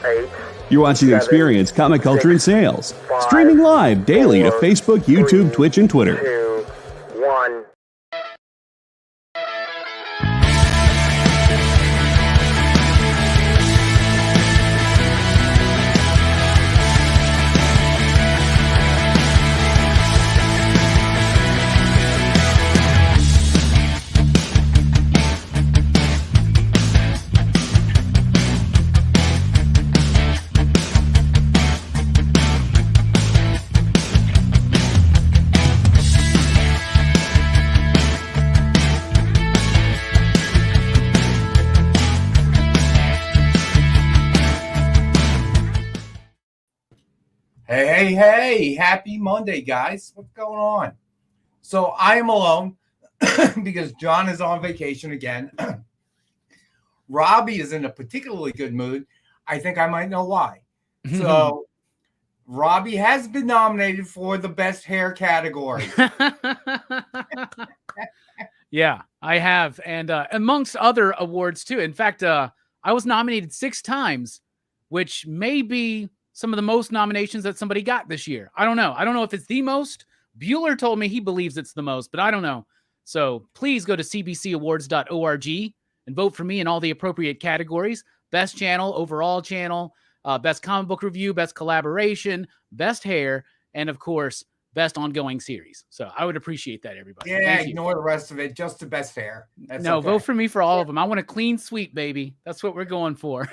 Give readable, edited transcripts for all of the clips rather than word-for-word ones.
8, You're watching 7, Experience Comic Culture and 6, Sales. 5, Streaming live daily to 4, Facebook, YouTube, 3, Twitch, and Twitter. 2, 1. Hey, happy Monday, guys. What's going on? So I am alone because John is on vacation again. Robbie is in a particularly good mood. I think I might know why. So Robbie has been nominated for the best hair category. Yeah, I have. And amongst other awards too. In fact, I was nominated 6 times, which may be some of the most nominations that somebody got this year. I don't know. I don't know if it's the most. Bueller told me he believes it's the most, but I don't know. So please go to cbcawards.org and vote for me in all the appropriate categories. Best channel, overall channel, best comic book review, best collaboration, best hair, and of course, best ongoing series. So I would appreciate that, everybody. Yeah, ignore the rest of it. Just the best hair. That's no, okay. Vote for me for all of them. I want a clean sweep, baby. That's what we're going for.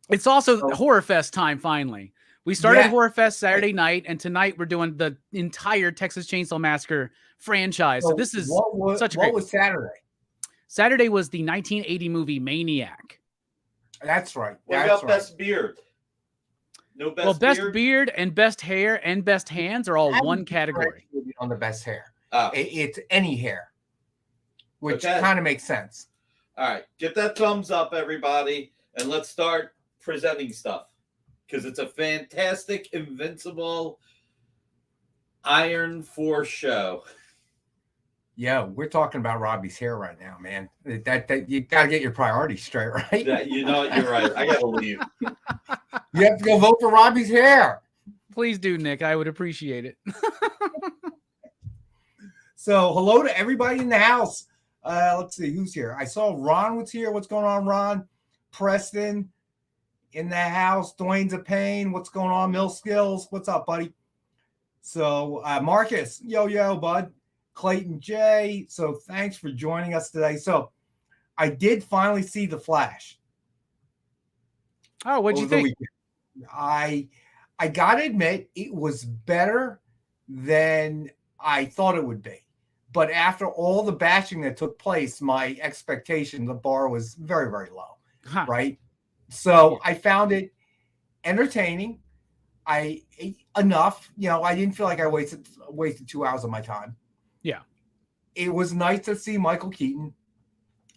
It's also Horror Fest time, finally. We started Horror Fest Saturday night, and tonight we're doing the entire Texas Chainsaw Massacre franchise. So this is such a great... What was Saturday? Saturday was the 1980 movie Maniac. That's right. What about Best Beard? No Best Beard? Best Beard and Best Hair and Best Hands are all one category. On the best hair. Oh. It's any hair, which kind of makes sense. All right. Get that thumbs up, everybody, and let's start presenting stuff, because it's a fantastic Invincible Iron Force show. Yeah, we're talking about Robbie's hair right now, man. That you gotta get your priorities straight, right? Yeah, you know, you're right. I gotta leave. You have to go vote for Robbie's hair. Please do, Nick. I would appreciate it. So, hello to everybody in the house. Let's see who's here. I saw Ron was here. What's going on, Ron? Preston in the house. Dwayne's a pain. What's going on? Mill Skills. What's up, buddy? So Marcus, yo, bud. Clayton J. So thanks for joining us today. So I did finally see The Flash. Oh, what'd you think? I gotta admit, it was better than I thought it would be. But after all the bashing that took place, my expectation, the bar was very, very low. Right? So I found it entertaining. Enough, I didn't feel like I wasted 2 hours of my time. Yeah. It was nice to see Michael Keaton.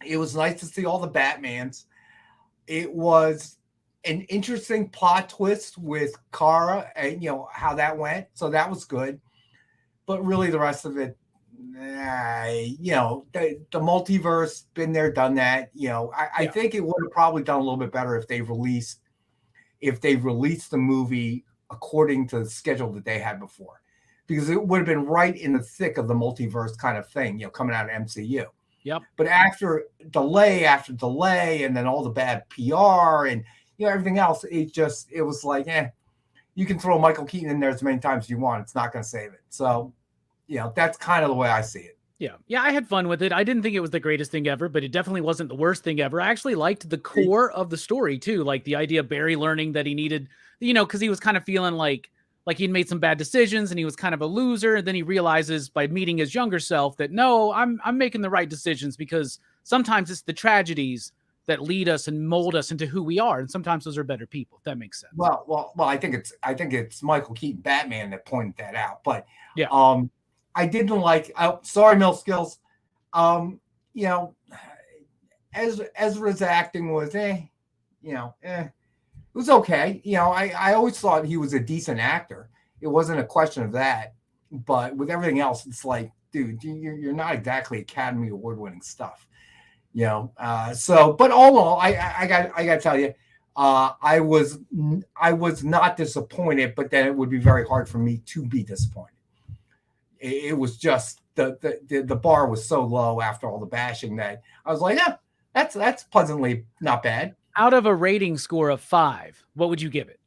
It was nice to see all the Batmans. It was an interesting plot twist with Kara and, how that went. So that was good. But really the rest of it, the multiverse, been there, done that. I think it would have probably done a little bit better if they released the movie according to the schedule that they had before, because it would have been right in the thick of the multiverse kind of thing, coming out of MCU. Yep. But after delay, and then all the bad PR and everything else, it was like, you can throw Michael Keaton in there as many times as you want. It's not going to save it. So, that's kind of the way I see it. Yeah, I had fun with it. I didn't think it was the greatest thing ever, but it definitely wasn't the worst thing ever. I actually liked the core of the story too, like the idea of Barry learning that he needed, because he was kind of feeling like he'd made some bad decisions and he was kind of a loser. And then he realizes by meeting his younger self that, no, I'm making the right decisions, because sometimes it's the tragedies that lead us and mold us into who we are, and sometimes those are better people. If that makes sense. Well, I think it's Michael Keaton Batman that pointed that out, but yeah. I didn't like. Sorry, Mill Skills. Ezra's acting was, it was okay. I always thought he was a decent actor. It wasn't a question of that, but with everything else, it's like, dude, you're not exactly Academy Award winning stuff. But all in all, I got to tell you, I was not disappointed, but then it would be very hard for me to be disappointed. It was just the bar was so low after all the bashing that I was like, yeah, that's pleasantly not bad. Out of a rating score of 5, what would you give it?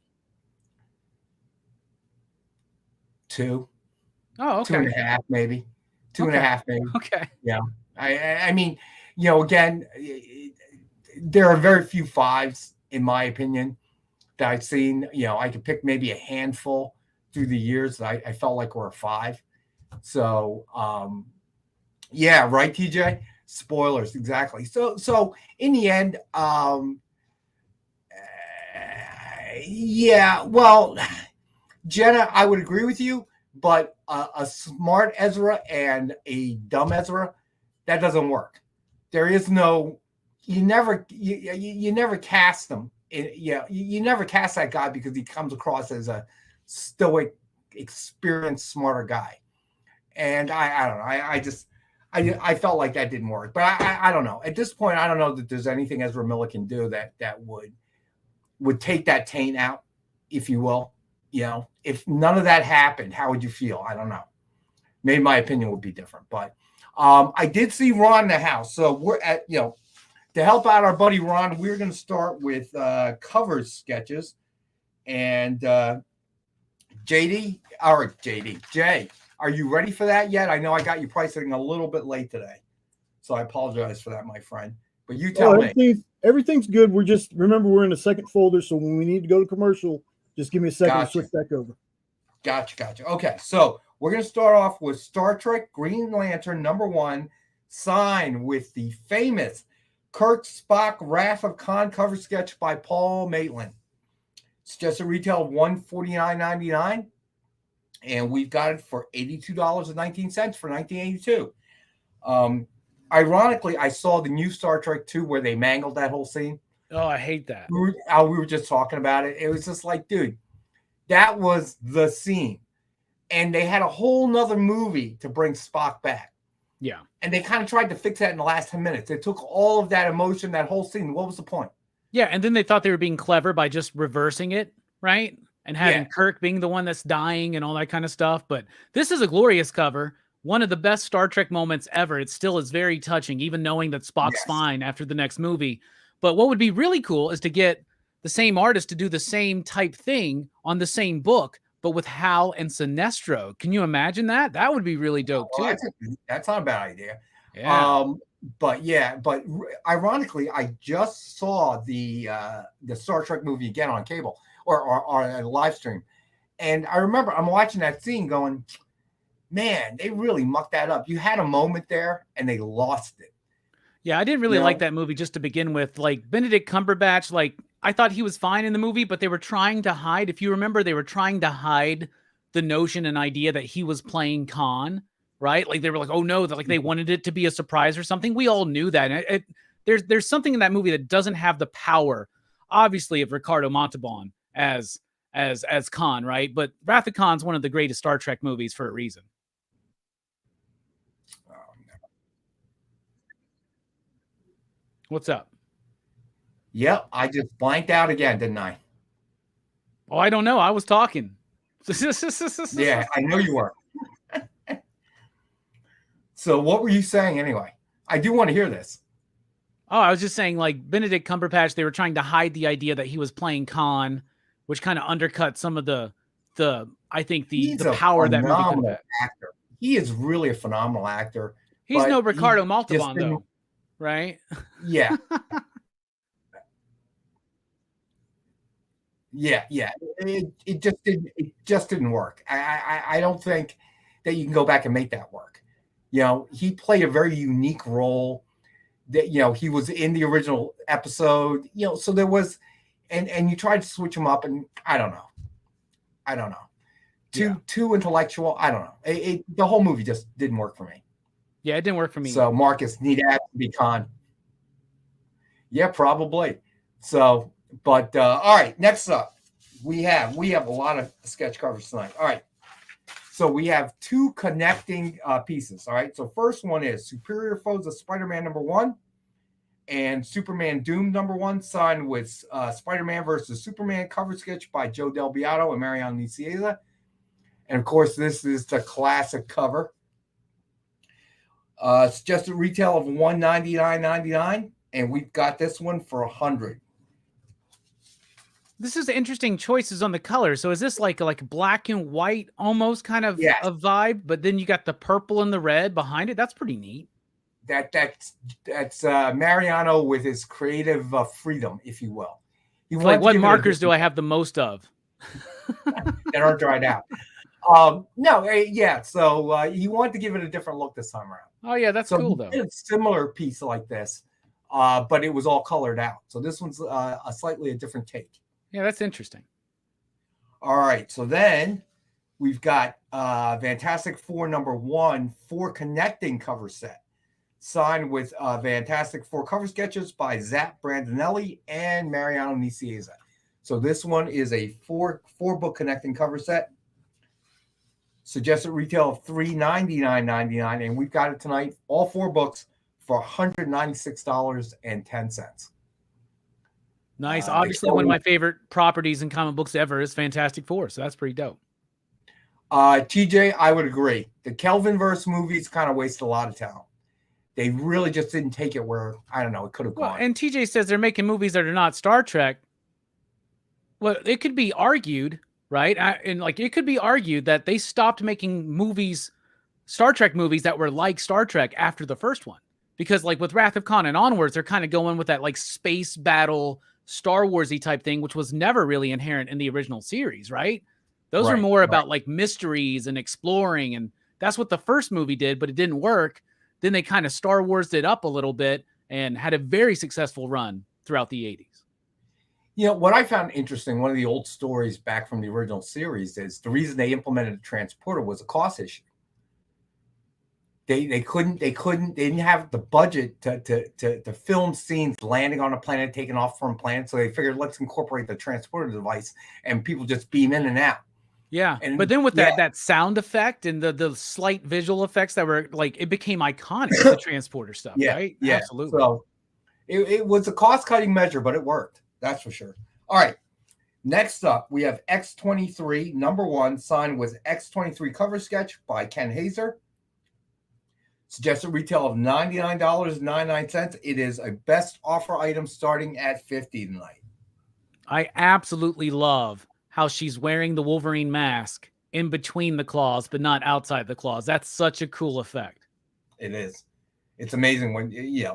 2. Oh, okay. 2.5 maybe. 2.5 maybe. Okay. Yeah. I mean, again, there are very few 5s in my opinion that I've seen. I could pick maybe a handful through the years that I felt like were a 5. So, yeah, right, TJ? Spoilers, exactly. So in the end, yeah, well, Jenna, I would agree with you, but a smart Ezra and a dumb Ezra, that doesn't work. There is no, you never cast them. You never cast that guy because he comes across as a stoic, experienced, smarter guy. And I don't know. I felt like that didn't work. But I don't know. At this point, I don't know that there's anything Ezra Miller can do that would take that taint out, if you will. If none of that happened, how would you feel? I don't know. Maybe my opinion would be different. But I did see Ron in the house. So we're at, to help out our buddy Ron, we're going to start with cover sketches. And Jay, are you ready for that yet? I know I got you pricing a little bit late today, so I apologize for that, my friend. But you tell me. Everything's good. Remember, we're in the second folder, so when we need to go to commercial, just give me a second to switch back over. Gotcha. Okay, so we're going to start off with Star Trek Green Lantern #1, signed with the famous Kirk Spock Wrath of Khan cover sketch by Paul Maitland. It's just a retail of $149.99. And we've got it for $82.19 for 1982. Ironically, I saw the new Star Trek 2 where they mangled that whole scene. Oh, I hate that. We were just talking about it. It was just like, dude, that was the scene. And they had a whole nother movie to bring Spock back. Yeah. And they kind of tried to fix that in the last 10 minutes. They took all of that emotion, that whole scene. What was the point? Yeah, and then they thought they were being clever by just reversing it, right? And having Kirk being the one that's dying and all that kind of stuff. But this is a glorious cover. One of the best Star Trek moments ever. It still is very touching, even knowing that Spock's fine after the next movie. But what would be really cool is to get the same artist to do the same type thing on the same book, but with Hal and Sinestro. Can you imagine that? That would be really dope, too. That's not a bad idea. Yeah. But ironically, I just saw the Star Trek movie again on cable. Or a live stream. And I remember I'm watching that scene going, man, they really mucked that up. You had a moment there and they lost it. Yeah, I didn't really like that movie just to begin with. Like Benedict Cumberbatch, I thought he was fine in the movie, but they were trying to hide. If you remember, they were trying to hide the notion and idea that he was playing Khan, right? Like they were like, oh no, they wanted it to be a surprise or something. We all knew that. There's something in that movie that doesn't have the power, obviously, of Ricardo Montalban as Khan, right? But Wrath of Khan's one of the greatest Star Trek movies for a reason. Oh, no. What's up? Yep, I just blanked out again, didn't I? Oh, I don't know. I was talking. Yeah, I know you were. So what were you saying anyway? I do want to hear this. Oh, I was just saying, Benedict Cumberbatch, they were trying to hide the idea that he was playing Khan, which kind of undercut some of the I think the power that movie could have. Actor. He is really a phenomenal actor. He's no Ricardo Montalban though, right? Yeah. Yeah. It just didn't work. I don't think that you can go back and make that work. He played a very unique role. That he was in the original episode. So there was, and you tried to switch him up, and I don't know. Too intellectual. I don't know. The whole movie just didn't work for me. Yeah, it didn't work for me. So Marcus need to be Khan. Yeah, probably. So, but all right. Next up, we have a lot of sketch covers tonight. All right. So we have 2 connecting pieces. All right. So first one is Superior Foes of Spider-Man #1. and Superman Doom #1, signed with Spider-Man versus Superman cover sketch by Joe Del Beato and Mariano Nicieza. And of course, this is the classic cover. Suggested retail of $199.99, and we've got this one for $100. This is interesting choices on the color. So is this like black and white, almost kind of a vibe, but then you got the purple and the red behind it? That's pretty neat. That's Mariano with his creative freedom, if you will. Like, what markers do I have the most of? that aren't dried out. So he wanted to give it a different look this time around. Oh yeah, that's cool though. A similar piece like this, but it was all colored out. So this one's a slightly different take. Yeah, that's interesting. All right, so then we've got Fantastic Four #1 4 connecting cover set, signed with Fantastic Four cover sketches by Zap Brandonelli and Mariano Nicieza. So this one is a four book connecting cover set. Suggested retail of $399.99, and we've got it tonight, all 4 books, for $196.10. Nice. Obviously, one of my favorite properties in comic books ever is Fantastic Four, so that's pretty dope. TJ, I would agree. The Kelvinverse movies kind of waste a lot of talent. They really just didn't take it where, I don't know, it could have gone. And TJ says they're making movies that are not Star Trek. Well, it could be argued, right? It could be argued that they stopped making movies, Star Trek movies that were like Star Trek after the first one. Because like with Wrath of Khan and onwards, they're kind of going with that like space battle, Star Wars-y type thing, which was never really inherent in the original series, right? Those are more about like mysteries and exploring, and that's what the first movie did, but it didn't work. Then they kind of Star Wars'd it up a little bit and had a very successful run throughout the 80s. You know, what I found interesting, one of the old stories back from the original series, is the reason they implemented the transporter was a cost issue. They didn't have the budget to film scenes landing on a planet, taking off from a planet. So they figured, let's incorporate the transporter device, and people just beam in and out. Yeah. But then with that sound effect and the slight visual effects that were like, it became iconic, the transporter stuff, right? Yeah, absolutely. So it was a cost-cutting measure, but it worked. That's for sure. All right. Next up, we have X-23 #1, signed with X-23 cover sketch by Ken Haeser. Suggested retail of $99.99. It is a best offer item starting at $50 tonight. I absolutely love how she's wearing the Wolverine mask in between the claws, but not outside the claws. That's such a cool effect. It is. It's amazing when,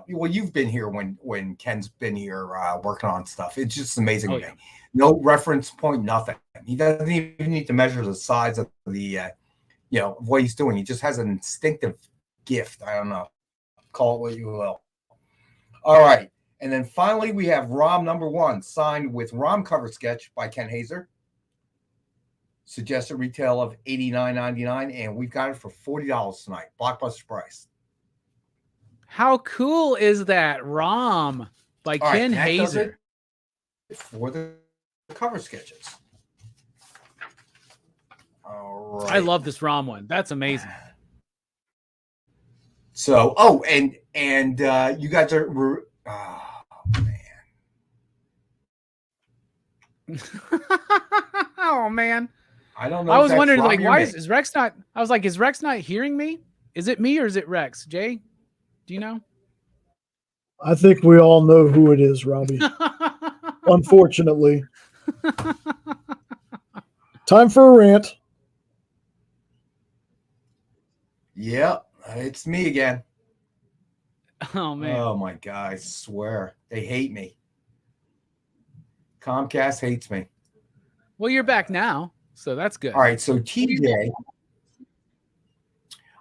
well, you've been here when Ken's been here working on stuff. It's just amazing. Oh, yeah. No reference point, nothing. He doesn't even need to measure the size of the, what he's doing. He just has an instinctive gift. I don't know. Call it what you will. All right. And then finally, we have ROM #1, signed with ROM cover sketch by Ken Haeser. Suggested retail of $89.99, and we've got it for $40 tonight. Blockbuster price. How cool is that? ROM by Ken Haeser. For the cover sketches. All right. I love this ROM one. That's amazing. So, and you guys are, oh man. I don't know. I was wondering, like, why is Rex not? I was like, is Rex not hearing me? Is it me or is it Rex? Jay, do you know? I think we all know who it is, Robbie. Unfortunately. Time for a rant. Yep, it's me again. Oh man. Oh my God, I swear. They hate me. Comcast hates me. Well, you're back now, so that's good. All right, so TJ.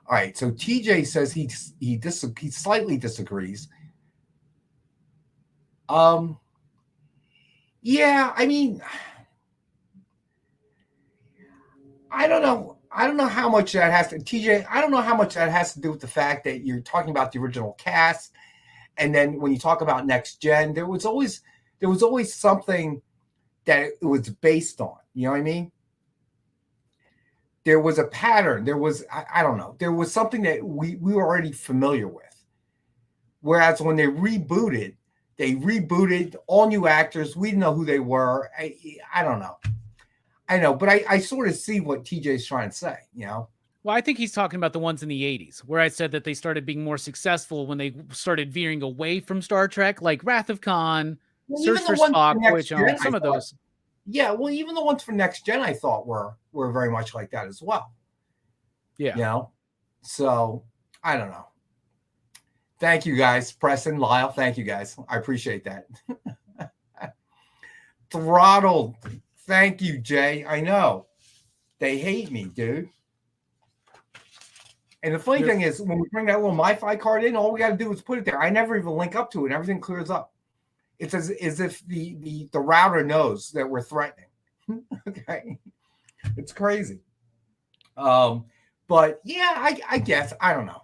All right, so TJ says he slightly disagrees. Yeah, I mean, I don't know. I don't know how much that has to, TJ. I don't know how much that has to do with the fact that you're talking about the original cast, and then when you talk about next gen, there was always something that it was based on. You know what I mean? There was a pattern. There was, I don't know. There was something that we were already familiar with. Whereas when they rebooted, They rebooted, all new actors. We didn't know who they were. I don't know. I know, but I sort of see what TJ's trying to say, you know? Well, I think he's talking about the ones in the 80s, where I said that they started being more successful when they started veering away from Star Trek, like Wrath of Khan, Well, Search even for the ones Spock, for Next Voyage Home, Gen, some I of thought- those. Yeah, well, even the ones for Next Gen, I thought were very much like that as well. Yeah. You know? So, I don't know. Thank you, guys. Preston, Lyle, thank you, guys. I appreciate that. Throttled. Thank you, Jay. I know. They hate me, dude. And the funny thing is, when we bring that little MiFi card in, all we got to do is put it there. I never even link up to it. Everything clears up. It's as if the router knows that we're threatening. Okay. It's crazy. But yeah, I guess. I don't know.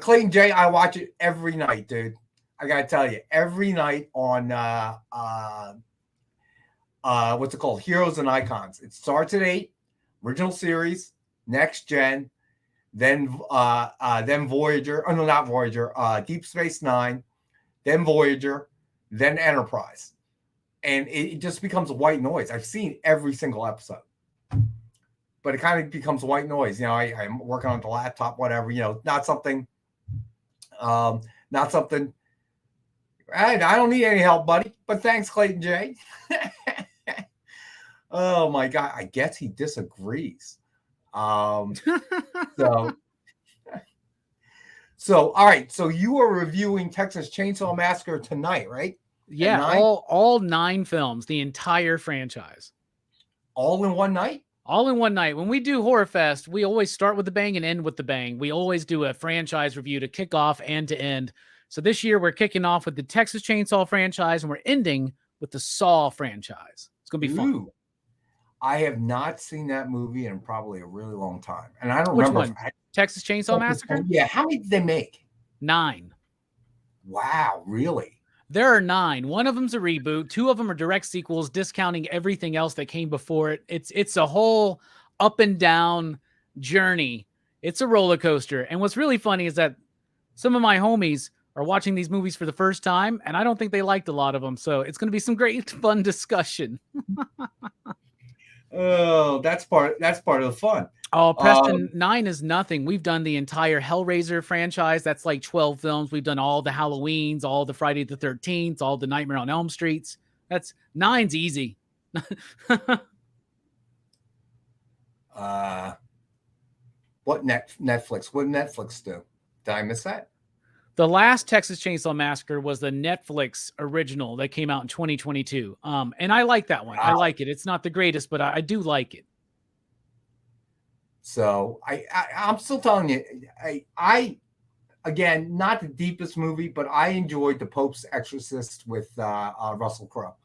Clayton J, I watch it every night, dude. I got to tell you, every night on what's it called? Heroes and Icons. It starts at 8, original series, Next Gen, then Voyager. Oh no, not Voyager. Deep Space Nine, then Voyager, then Enterprise, and it just becomes white noise. I've seen every single episode, but it kind of becomes white noise. You know, I'm working on the laptop, whatever. You know, not something. Not something. I don't need any help, buddy. But thanks, Clayton J. Oh my God! I guess he disagrees. So all right. So you are reviewing Texas Chainsaw Massacre tonight, right? Yeah, all 9 films, the entire franchise. All in one night? All in one night. When we do Horror Fest, we always start with the bang and end with the bang. We always do a franchise review to kick off and to end. So this year we're kicking off with the Texas Chainsaw franchise and we're ending with the Saw franchise. It's going to be fun. I have not seen that movie in probably a really long time. And I don't Which remember. one? Texas Chainsaw Massacre? Yeah. How many did they make? 9. Wow, really? There are 9. One of them's a reboot. 2 of them are direct sequels, discounting everything else that came before it. It's a whole up and down journey. It's a roller coaster. And what's really funny is that some of my homies are watching these movies for the first time, and I don't think they liked a lot of them. So it's going to be some great fun discussion. Oh, that's part of the fun. Oh, Preston, 9 is nothing. We've done the entire Hellraiser franchise. That's like 12 films. We've done all the Halloweens, all the Friday the 13th, all the Nightmare on Elm Streets. That's 9's easy. What Netflix? What did Netflix do? Did I miss that? The last Texas Chainsaw Massacre was the Netflix original that came out in 2022. And I like that one. Wow. I like it. It's not the greatest, but I do like it. So I'm still telling you, I again, not the deepest movie, but I enjoyed The Pope's Exorcist with Russell Crowe.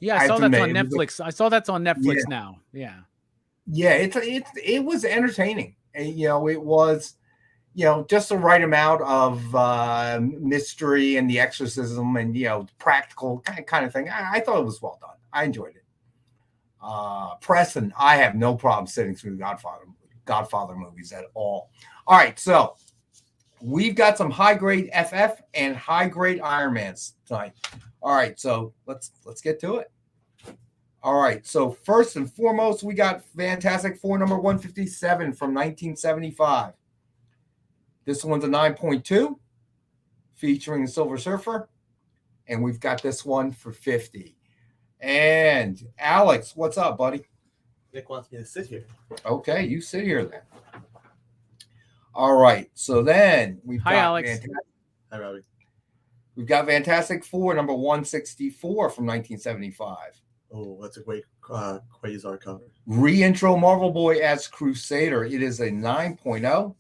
Yeah, I saw that's on Netflix. I saw that's on Netflix now. Yeah. Yeah, it was entertaining. And, you know, it was, you know, just the right amount of mystery and the exorcism and, you know, practical kind of thing. I thought it was well done. I enjoyed it. Preston, I have no problem sitting through the Godfather movies at all. All right, so we've got some high grade FF and high grade Iron Mans tonight. All right, so let's get to it. All right, so first and foremost, we got Fantastic Four number 157 from 1975. This one's a 9.2 featuring the Silver Surfer, and we've got this one for 50. And Alex, what's up, buddy? Nick wants me to sit here. Okay, you sit here then. All right, so then we've got Alex. Hi, Robbie. We've got Fantastic Four number 164 from 1975. Oh, that's a great Quasar cover. Reintro Marvel Boy as Crusader. It is a 9.0,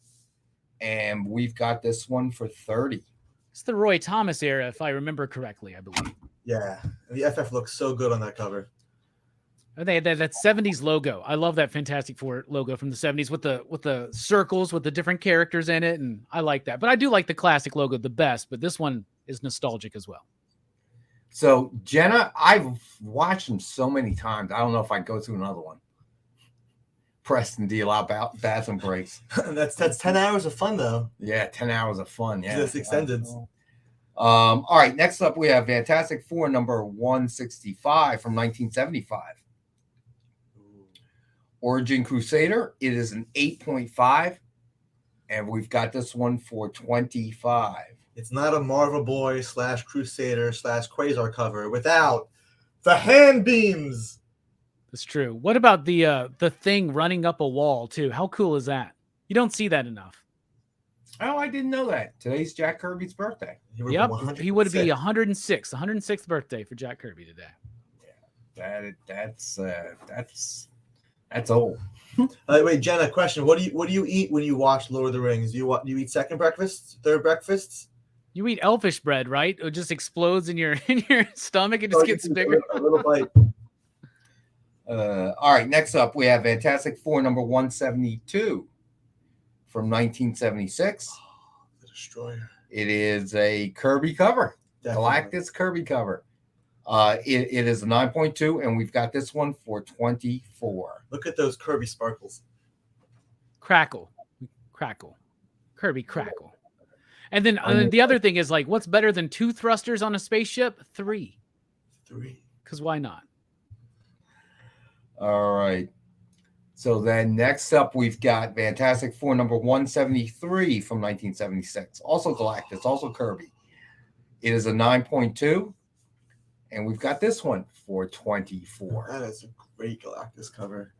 and we've got this one for 30. It's the Roy Thomas era, if I remember correctly, I believe. Yeah, the FF looks so good on that cover. They had that 70s logo. I love that Fantastic Four logo from the 70s with the circles with the different characters in it, and I like that. But I do like the classic logo the best, but this one is nostalgic as well. So, Jenna, I've watched them so many times. I don't know if I go through another one. Preston, do you allow bathroom breaks? That's 10 hours of fun, though. Yeah, 10 hours of fun. Yeah. Just extended. All right, next up we have Fantastic Four number 165 from 1975. Origin Crusader. It is an 8.5, and we've got this one for 25. It's not a Marvel Boy / Crusader / Quasar cover without the hand beams. That's true. What about the thing running up a wall too? How cool is that? You don't see that enough. Oh, I didn't know that. Today's Jack Kirby's birthday. Yep, he would be 106, 106th birthday for Jack Kirby today. Yeah, that's old. Wait, Jenna, question: What do you eat when you watch Lord of the Rings? Do you eat second breakfast, third breakfasts? You eat elfish bread, right? It just explodes in your stomach and just gets bigger. A little bite. All right, next up we have Fantastic Four number 172 from 1976. The Destroyer. It is a Kirby cover, Definitely. Galactus Kirby cover. It is a 9.2, and we've got this one for 24. Look at those Kirby sparkles. Crackle, Kirby crackle. And then the other thing is, like, what's better than 2 thrusters on a spaceship? 3. 3. Because why not? All right. So then next up, we've got Fantastic Four number 173 from 1976. Also Galactus, also Kirby. It is a 9.2. And we've got this one for 24. That is a great Galactus cover.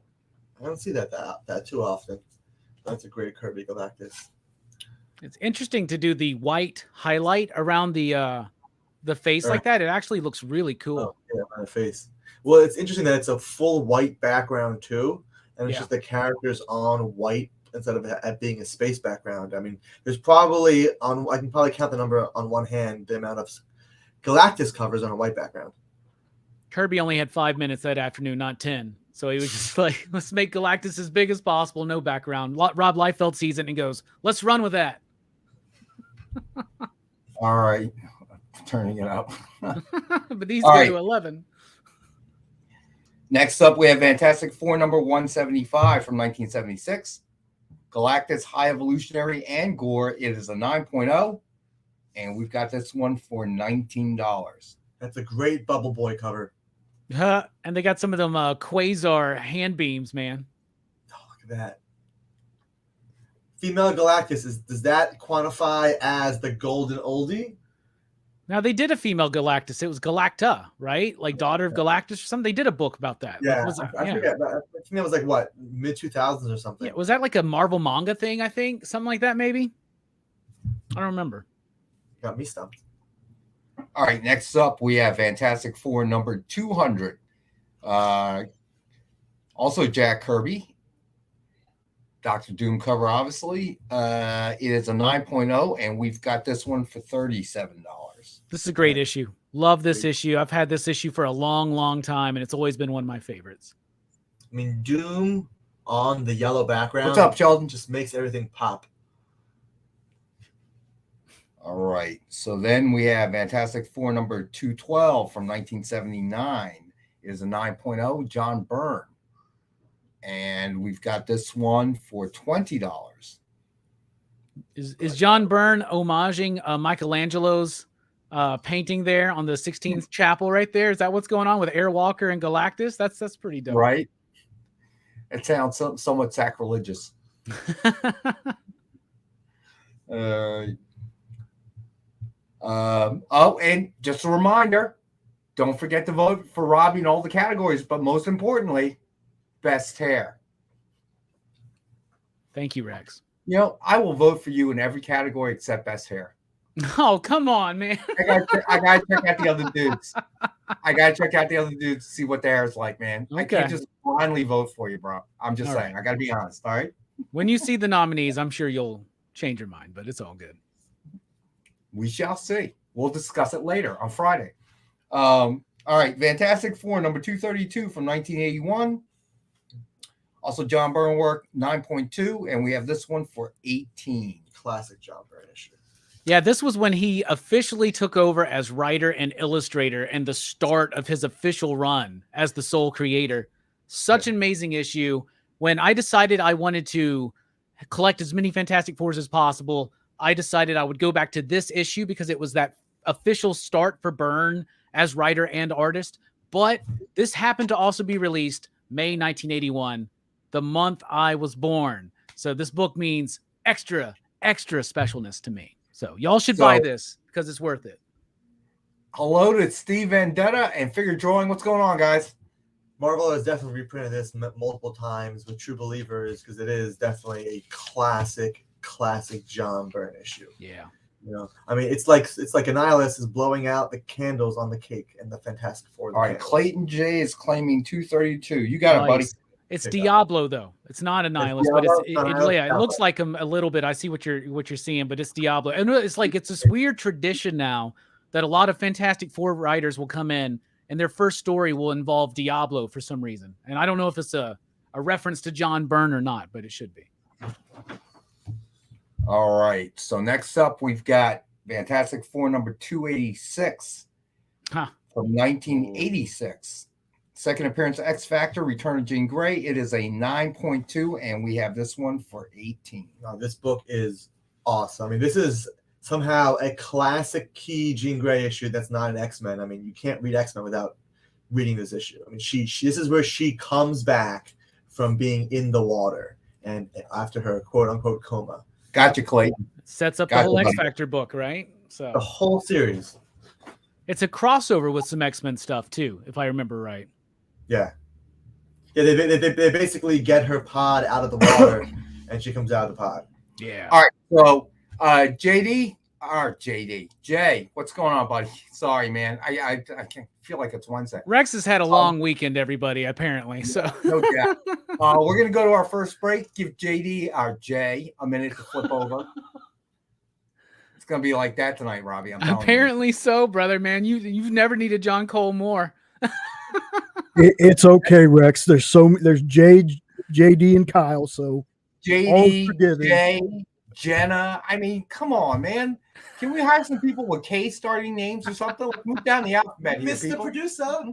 I don't see that too often. That's a great Kirby Galactus. It's interesting to do the white highlight around the face like that. It actually looks really cool. Oh, yeah, on the face. Well, it's interesting that it's a full white background too, and it's just the characters on white instead of it being a space background. I mean, there's probably I can probably count the number on one hand the amount of Galactus covers on a white background. Kirby only had 5 minutes that afternoon, not 10. So he was just like, let's make Galactus as big as possible, no background. Rob Liefeld sees it and goes, let's run with that. All right. Turning it up. But these All go right. to 11. Next up, we have Fantastic Four number 175 from 1976. Galactus High Evolutionary and Gore. It is a 9.0. And we've got this one for $19. That's a great Bubble Boy cover. And they got some of them Quasar hand beams, man. Oh, look at that. Female Galactus, does that quantify as the golden oldie? Now, they did a female Galactus. It was Galacta, right? Like Daughter of Galactus or something. They did a book about that. Yeah, Was it- I forget. I think that was like, what, mid-2000s or something? Yeah, was that like a Marvel manga thing, I think? Something like that, maybe? I don't remember. Got me stumped. All right. Next up, we have Fantastic Four number 200. Also Jack Kirby. Dr. Doom cover, obviously. It is a 9.0, and we've got this one for $37. This is a great issue. Love this issue. I've had this issue for a long, long time, and it's always been one of my favorites. I mean, Doom on the yellow background. What's up, Sheldon? Just makes everything pop. All right. So then we have Fantastic Four number 212 from 1979. It is a 9.0, John Byrne. And we've got this one for $20. Is John Byrne homaging Michelangelo's painting there on the 16th chapel right there? Is that what's going on with Airwalker and Galactus? That's pretty dope. Right? It sounds somewhat sacrilegious. And just a reminder, don't forget to vote for Robbie in all the categories, but most importantly, best hair. Thank you, Rex. You know, I will vote for you in every category except best hair. Oh, come on, man. I gotta check out the other dudes. I gotta check out the other dudes to see what their hair is like, man. I Okay. can't just blindly vote for you, bro. I'm just All saying. I gotta be honest. All right. When you see the nominees, I'm sure you'll change your mind, but it's all good. We shall see. We'll discuss it later on Friday. All right. Fantastic Four number 232 from 1981. Also, John Byrne work 9.2, and we have this one for 18. Classic John Byrne issue. Yeah, this was when he officially took over as writer and illustrator and the start of his official run as the sole creator. Such an amazing issue. When I decided I wanted to collect as many Fantastic Fours as possible, I decided I would go back to this issue because it was that official start for Byrne as writer and artist, but this happened to also be released May 1981, the month I was born. So this book means extra specialness to me. So y'all should buy this because it's worth it. Hello to Steve Vendetta and Figure Drawing. What's going on, guys? Marvel has definitely reprinted this multiple times with True Believers because it is definitely a classic John Byrne issue. Yeah. You know, I mean, it's like Annihilus is blowing out the candles on the cake and the Fantastic Four. All right, Clayton J is claiming 232. You got it, buddy. It's Diablo though. It's not Annihilus, but it looks like him a little bit. I see what you're seeing, but it's Diablo, and it's like it's this weird tradition now that a lot of Fantastic Four writers will come in and their first story will involve Diablo for some reason, and I don't know if it's a reference to John Byrne or not, but it should be. All right. So next up, we've got Fantastic Four number 286 from 1986. Second appearance of X Factor, Return of Jean Grey. It is a 9.2, and we have this one for 18. Now, this book is awesome. I mean, this is somehow a classic key Jean Grey issue that's not an X-Men. I mean, you can't read X-Men without reading this issue. I mean, she this is where she comes back from being in the water and after her quote-unquote coma. Gotcha, Clayton. Sets up the whole X Factor book, right? So the whole series. It's a crossover with some X-Men stuff too, if I remember right. Yeah. They basically get her pod out of the water, and she comes out of the pod. Yeah. All right. So, Jay, what's going on, buddy? Sorry, man. I can't feel like it's Wednesday. Rex has had a long weekend, everybody, apparently. So no doubt. We're gonna go to our first break. Give Jay a minute to flip over. It's gonna be like that tonight, Robbie. I'm telling apparently so, brother, man. You've never needed John Cole more. It's okay, Rex. There's JD and Kyle, so JD, Jay, Jenna. I mean, come on, man. Can we hire some people with K starting names or something? Like, move down the alphabet here, Mr. Producer.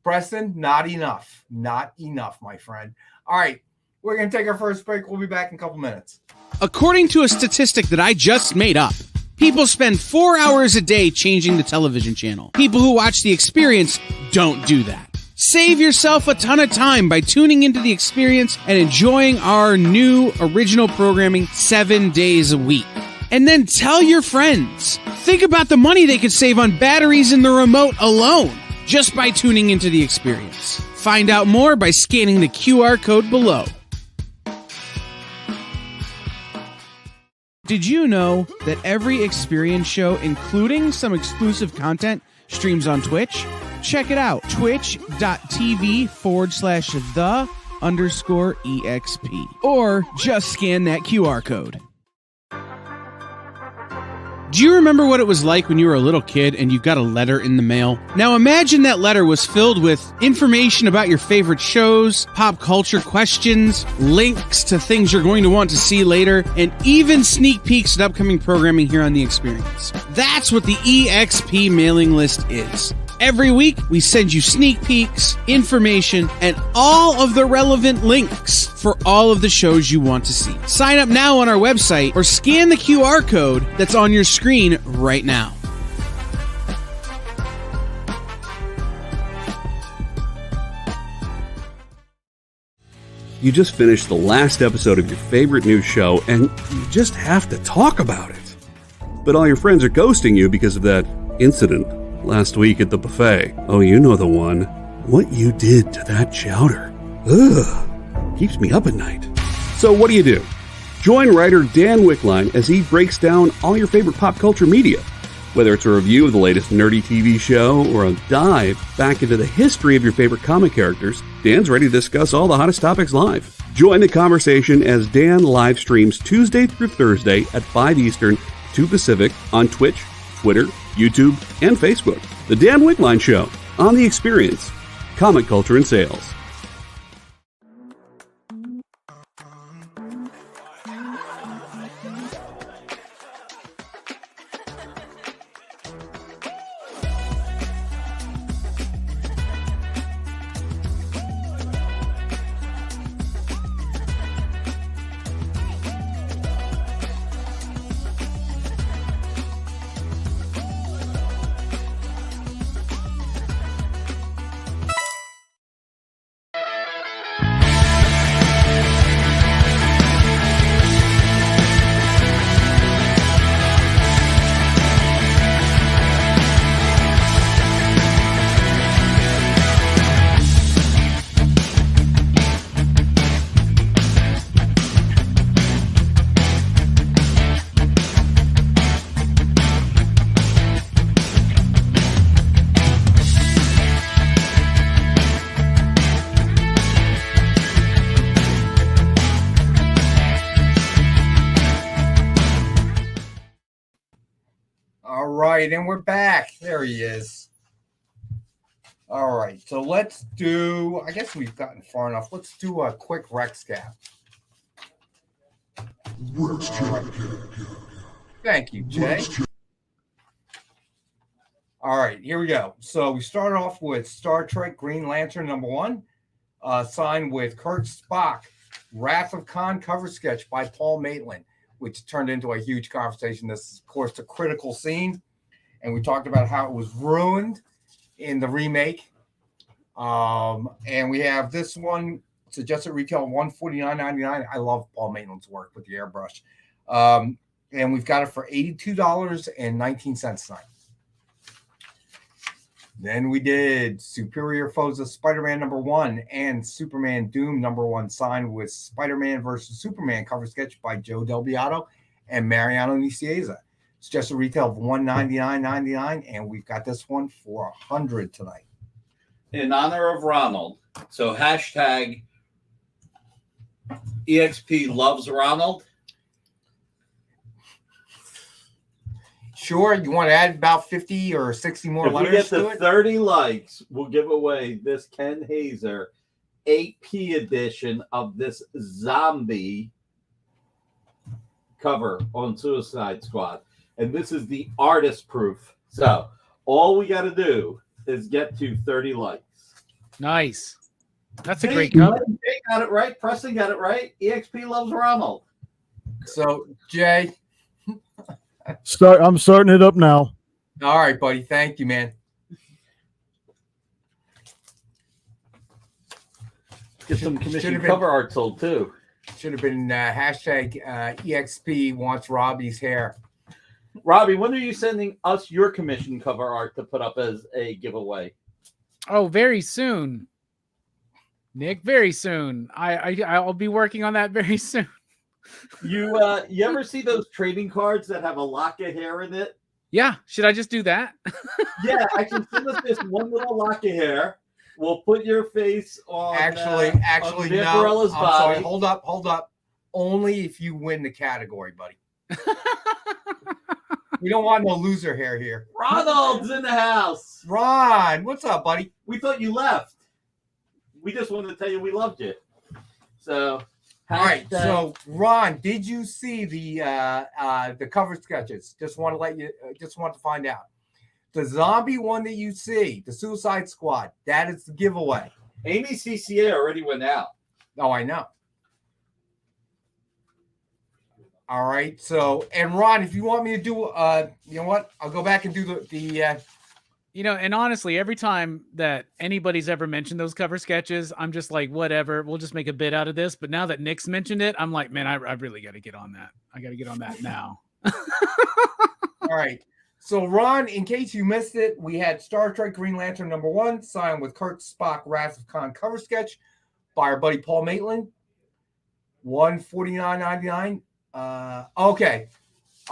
Preston, not enough. Not enough, my friend. All right. We're going to take our first break. We'll be back in a couple minutes. According to a statistic that I just made up, people spend 4 hours a day changing the television channel. People who watch The Experience don't do that. Save yourself a ton of time by tuning into The Experience and enjoying our new original programming 7 days a week. And then tell your friends. Think about the money they could save on batteries in the remote alone just by tuning into The Experience. Find out more by scanning the QR code below. Did you know that every Experience show, including some exclusive content, streams on Twitch? Check it out. Twitch.tv/the_EXP. Or just scan that QR code. Do you remember what it was like when you were a little kid and you got a letter in the mail? Now imagine that letter was filled with information about your favorite shows, pop culture questions, links to things you're going to want to see later, and even sneak peeks at upcoming programming here on The Experience. That's what the EXP mailing list is. Every week, we send you sneak peeks, information, and all of the relevant links for all of the shows you want to see. Sign up now on our website or scan the QR code that's on your screen right now. You just finished the last episode of your favorite new show, and you just have to talk about it. But all your friends are ghosting you because of that incident last week at the buffet. Oh, you know the one. What you did to that chowder. Ugh. Keeps me up at night. So what do? Join writer Dan Wickline as he breaks down all your favorite pop culture media. Whether it's a review of the latest nerdy TV show or a dive back into the history of your favorite comic characters, Dan's ready to discuss all the hottest topics live. Join the conversation as Dan live streams Tuesday through Thursday at 5 Eastern, 2 Pacific on Twitch, Twitter, YouTube, and Facebook. The Dan Wickline Show on The Experience, Comic Culture and Sales. right, and we're back. There he is. All right, so let's do, I guess we've gotten far enough. Let's do a quick Rex cap. Right. Thank you, Jay. All right, here we go. So we start off with Star Trek Green Lantern #1, signed with Kurt Spock, Wrath of Khan cover sketch by Paul Maitland, which turned into a huge conversation. This is, of course, the critical scene, and we talked about how it was ruined in the remake. And we have this one, suggested retail $149.99. I love Paul Maitland's work with the airbrush. And we've got it for $82.19 tonight. Then we did Superior Foes of Spider-Man #1 and Superman Doom #1, signed with Spider-Man versus Superman cover sketch by Joe Del Beato and Mariano Nicieza. It's just a retail of $199.99, and we've got this one for $100 tonight. In honor of Ronald. So hashtag EXP loves Ronald. Sure, you want to add about 50 or 60 more if letters we get to to it? 30 likes, we'll give away this Ken Haeser 8P edition of this zombie cover on Suicide Squad. And this is the artist proof. So all we got to do is get to 30 likes. Nice. That's a great cover. Jay got it right. Preston got it right. EXP loves Ronald. So, Jay. I'm starting it up now. All right, buddy. Thank you, man. Get some commission cover art sold too. Should have been hashtag EXP wants Robbie's hair. Robbie, when are you sending us your commission cover art to put up as a giveaway? Oh, very soon, Nick. Very soon. I'll be working on that very soon. You ever see those trading cards that have a lock of hair in it? Yeah. Should I just do that? Yeah, I can send us this one little lock of hair. We'll put your face on. Actually, on no. Vaporella's I'm body. sorry. Hold up. Only if you win the category, buddy. We don't want no loser hair here. Ronald's in the house. Ron, what's up, buddy? We thought you left. We just wanted to tell you we loved you. So. All right, so Ron, did you see the cover sketches? Just want to find out. The zombie one that you see, the Suicide Squad, that is the giveaway. Amy CCA already went out. Oh, I know. All right, so and Ron, if you want me to do, you know what? I'll go back and do the. You know, and honestly, every time that anybody's ever mentioned those cover sketches, I'm just like, whatever, we'll just make a bit out of this. But now that Nick's mentioned it, I'm like, man, I really got to get on that. I got to get on that now. All right. So, Ron, in case you missed it, we had Star Trek Green Lantern #1, signed with Kurt Spock, Wrath of Khan cover sketch by our buddy Paul Maitland. $149.99. Okay.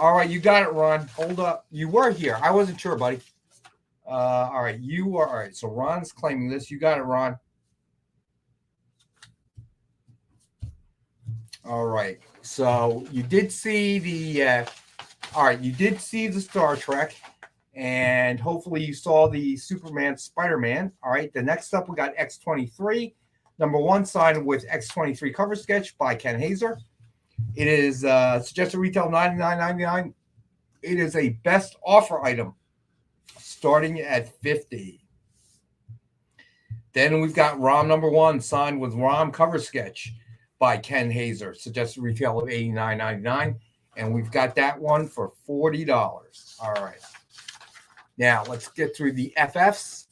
All right, you got it, Ron. Hold up. You were here. I wasn't sure, buddy. All right, you are all right. So Ron's claiming this. You got it, Ron. All right. So you did see the you did see the Star Trek, and hopefully you saw the Superman Spider-Man. All right. The next up we got X-23, #1, signed with X-23 cover sketch by Ken Haeser. It is suggested retail $99.99. It is a best offer item, starting at $50. Then we've got ROM #1, signed with ROM cover sketch by Ken Haeser, suggested retail of $89.99, and we've got that one for $40. All right. Now let's get through the FFs.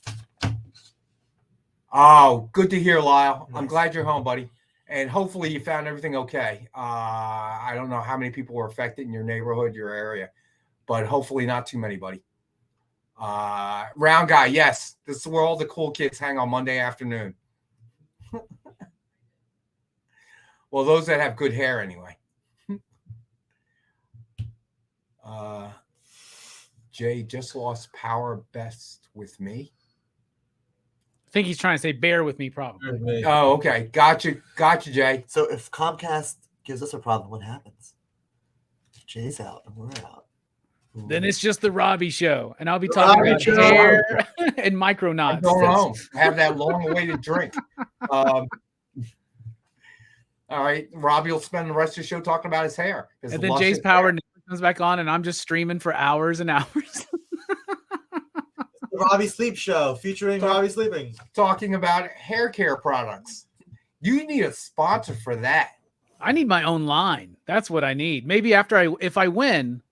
Oh, good to hear, Lyle. Nice. I'm glad you're home, buddy, and hopefully you found everything okay. I don't know how many people were affected in your neighborhood, your area, but hopefully not too many, buddy. Round guy, yes. This is where all the cool kids hang on Monday afternoon. Well, those that have good hair anyway. Jay just lost power best with me. I think he's trying to say bear with me, probably. Oh, okay. Gotcha, Jay. So if Comcast gives us a problem, what happens? If Jay's out and we're out. Then it's just the Robbie show, and I'll be The talking Robbie about show. hair and I'm micronauts. going home. Have that long-awaited drink. All right, Robbie will spend the rest of the show talking about his hair. His And then luscious Jay's Power hair. never comes back on, and I'm just streaming for hours and hours. The Robbie Sleep Show featuring Robbie sleeping. Talking about hair care products. You need a sponsor for that. I need my own line. That's what I need. Maybe if I win,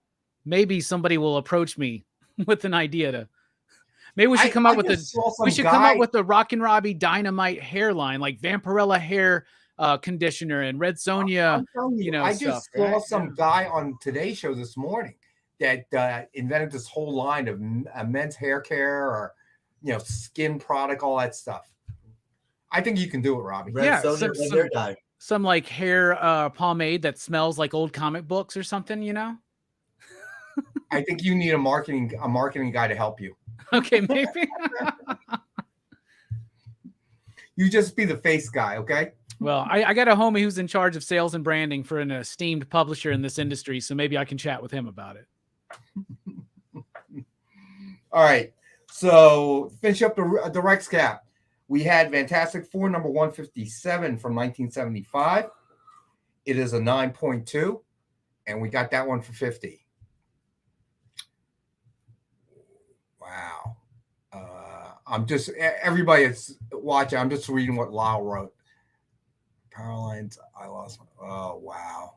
maybe somebody will approach me with an idea to. Maybe we should come up with the Rockin' Robbie Dynamite hairline, like Vampirella hair conditioner and Red Sonja. I just saw some guy on Today's Show this morning that invented this whole line of men's hair care or skin product, all that stuff. I think you can do it, Robbie. Some like hair pomade that smells like old comic books or something, I think you need a marketing guy to help you. Okay, maybe. You just be the face guy, okay? Well, I got a homie who's in charge of sales and branding for an esteemed publisher in this industry, so maybe I can chat with him about it. All right. So finish up the Rex cap. We had Fantastic Four number 157 from 1975. It is a 9.2, and we got that one for 50. Wow. Everybody that's watching, I'm just reading what Lyle wrote. Power lines, I lost my, oh, wow.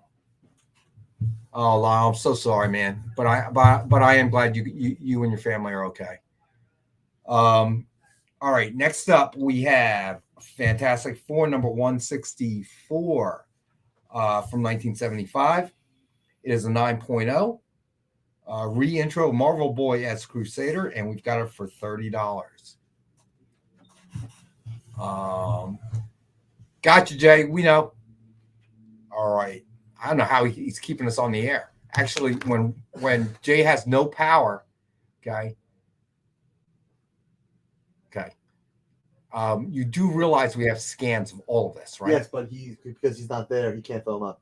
Oh, Lyle, I'm so sorry, man. But I am glad you and your family are okay. All right, next up we have Fantastic Four number 164 from 1975. It is a 9.0. Re-intro Marvel Boy as Crusader, and we've got it for $30. Gotcha, Jay. We know. All right. I don't know how he's keeping us on the air. Actually, when Jay has no power, okay. You do realize we have scans of all of this, right? Yes, but because he's not there, he can't fill them up.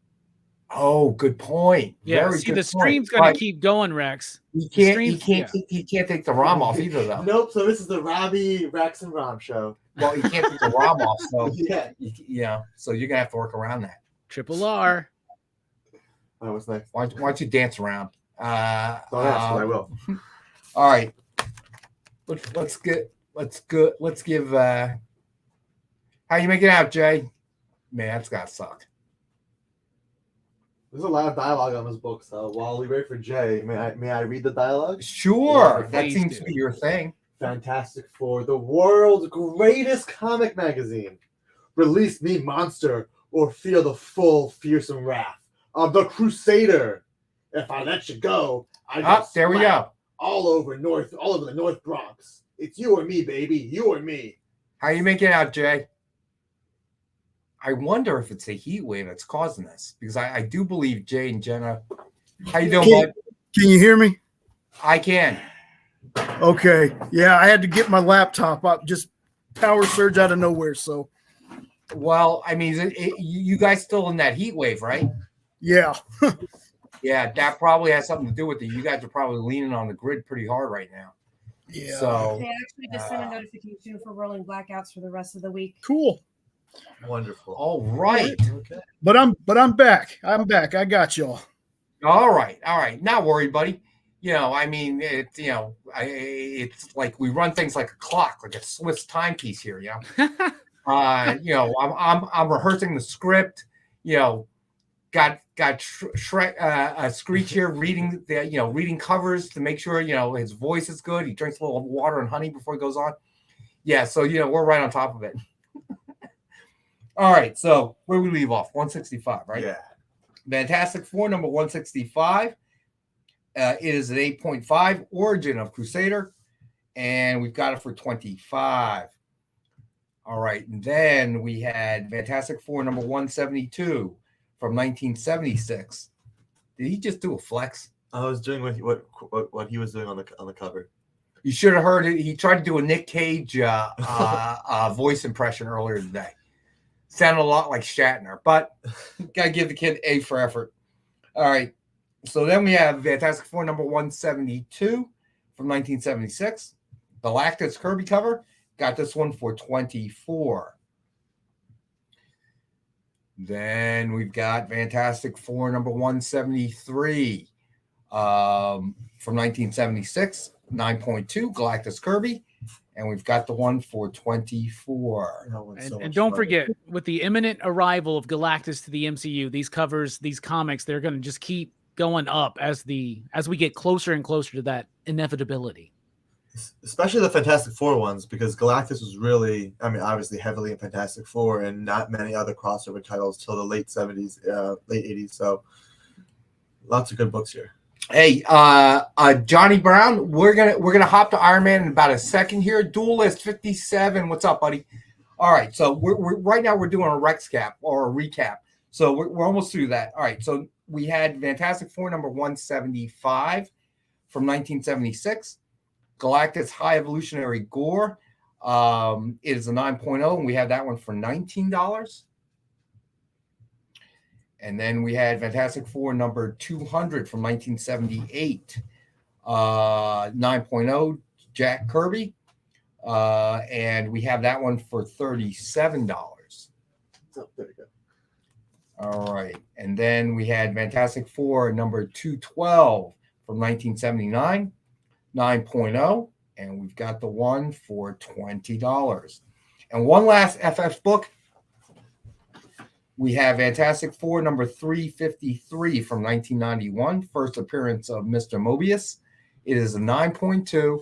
Oh, good point. Yeah, Very good the stream's going to keep going, Rex. He can't take the ROM off either, though. Nope. So this is the Robbie, Rex, and Rom show. Well, he can't take the ROM off, so yeah. So you're gonna have to work around that. Triple R. What's next? Why don't you dance around? Don't ask, but I will. All right. Let's give. How you making out, Jay? Man, that's gotta suck. There's a lot of dialogue on this book, so while we wait for Jay, may I read the dialogue? Sure, Yeah, that seems to be your thing. Fantastic Four, the world's greatest comic magazine. Release me, monster, or feel the full fearsome wrath of the Crusader. If I let you go, there we go. All over the North Bronx. It's you or me, baby. You or me. How you making out, Jay? I wonder if it's a heat wave that's causing this, because I do believe Jay and Jenna. How you doing, bud? Can you hear me? I can. Okay. Yeah, I had to get my laptop up. Just power surge out of nowhere. So. Well, I mean, you guys still in that heat wave, right? Yeah. Yeah, that probably has something to do with it. You guys are probably leaning on the grid pretty hard right now. Yeah. So they actually just sent a notification for rolling blackouts for the rest of the week. Cool. Wonderful. All right. Okay. But I'm back. I'm back. I got y'all. All right. Not worried, buddy. I mean, it's like we run things like a clock, like a Swiss timepiece here. I'm rehearsing the script. Got Screech here reading reading covers to make sure his voice is good. He drinks a little water and honey before he goes on. Yeah, so we're right on top of it. All right, so where we leave off, 165, right? Yeah. Fantastic Four number 165. It is an 8.5 origin of Crusader, and we've got it for 25. All right, and then we had Fantastic Four number 172 from 1976. Did he just do a flex? I was doing what he was doing on the cover. You should have heard it. He tried to do a Nick Cage voice impression earlier today. Sounded a lot like Shatner, but gotta give the kid A for effort. All right. So then we have Fantastic Four number 172 from 1976. Galactus Kirby cover. Got this one for $24. Then we've got Fantastic Four number 173 from 1976, 9.2 Galactus Kirby. And we've got the one for $24. And don't forget, with the imminent arrival of Galactus to the MCU, these covers, these comics, they're going to just keep going up as we get closer and closer to that inevitability. Especially the Fantastic Four ones, because Galactus was really, I mean, obviously heavily in Fantastic Four and not many other crossover titles till the late 70s, late 80s. So lots of good books here. Hey, Johnny Brown, we're gonna hop to Iron Man in about a second here. Duelist 57, what's up, buddy? All right, so we're right now we're doing a Rex cap or a recap. So we're almost through that. All right, so we had Fantastic Four number 175 from 1976. Galactus High Evolutionary Gore. It is a 9.0, and we had that one for $19. And then we had Fantastic Four number 200 from 1978. 9.0 Jack Kirby. And we have that one for $37. Oh, there we go. All right. And then we had Fantastic Four number 212 from 1979. 9.0, and we've got the one for $20. And one last FF book. We have Fantastic Four number 353 from 1991, first appearance of Mr. Mobius. It is a 9.2,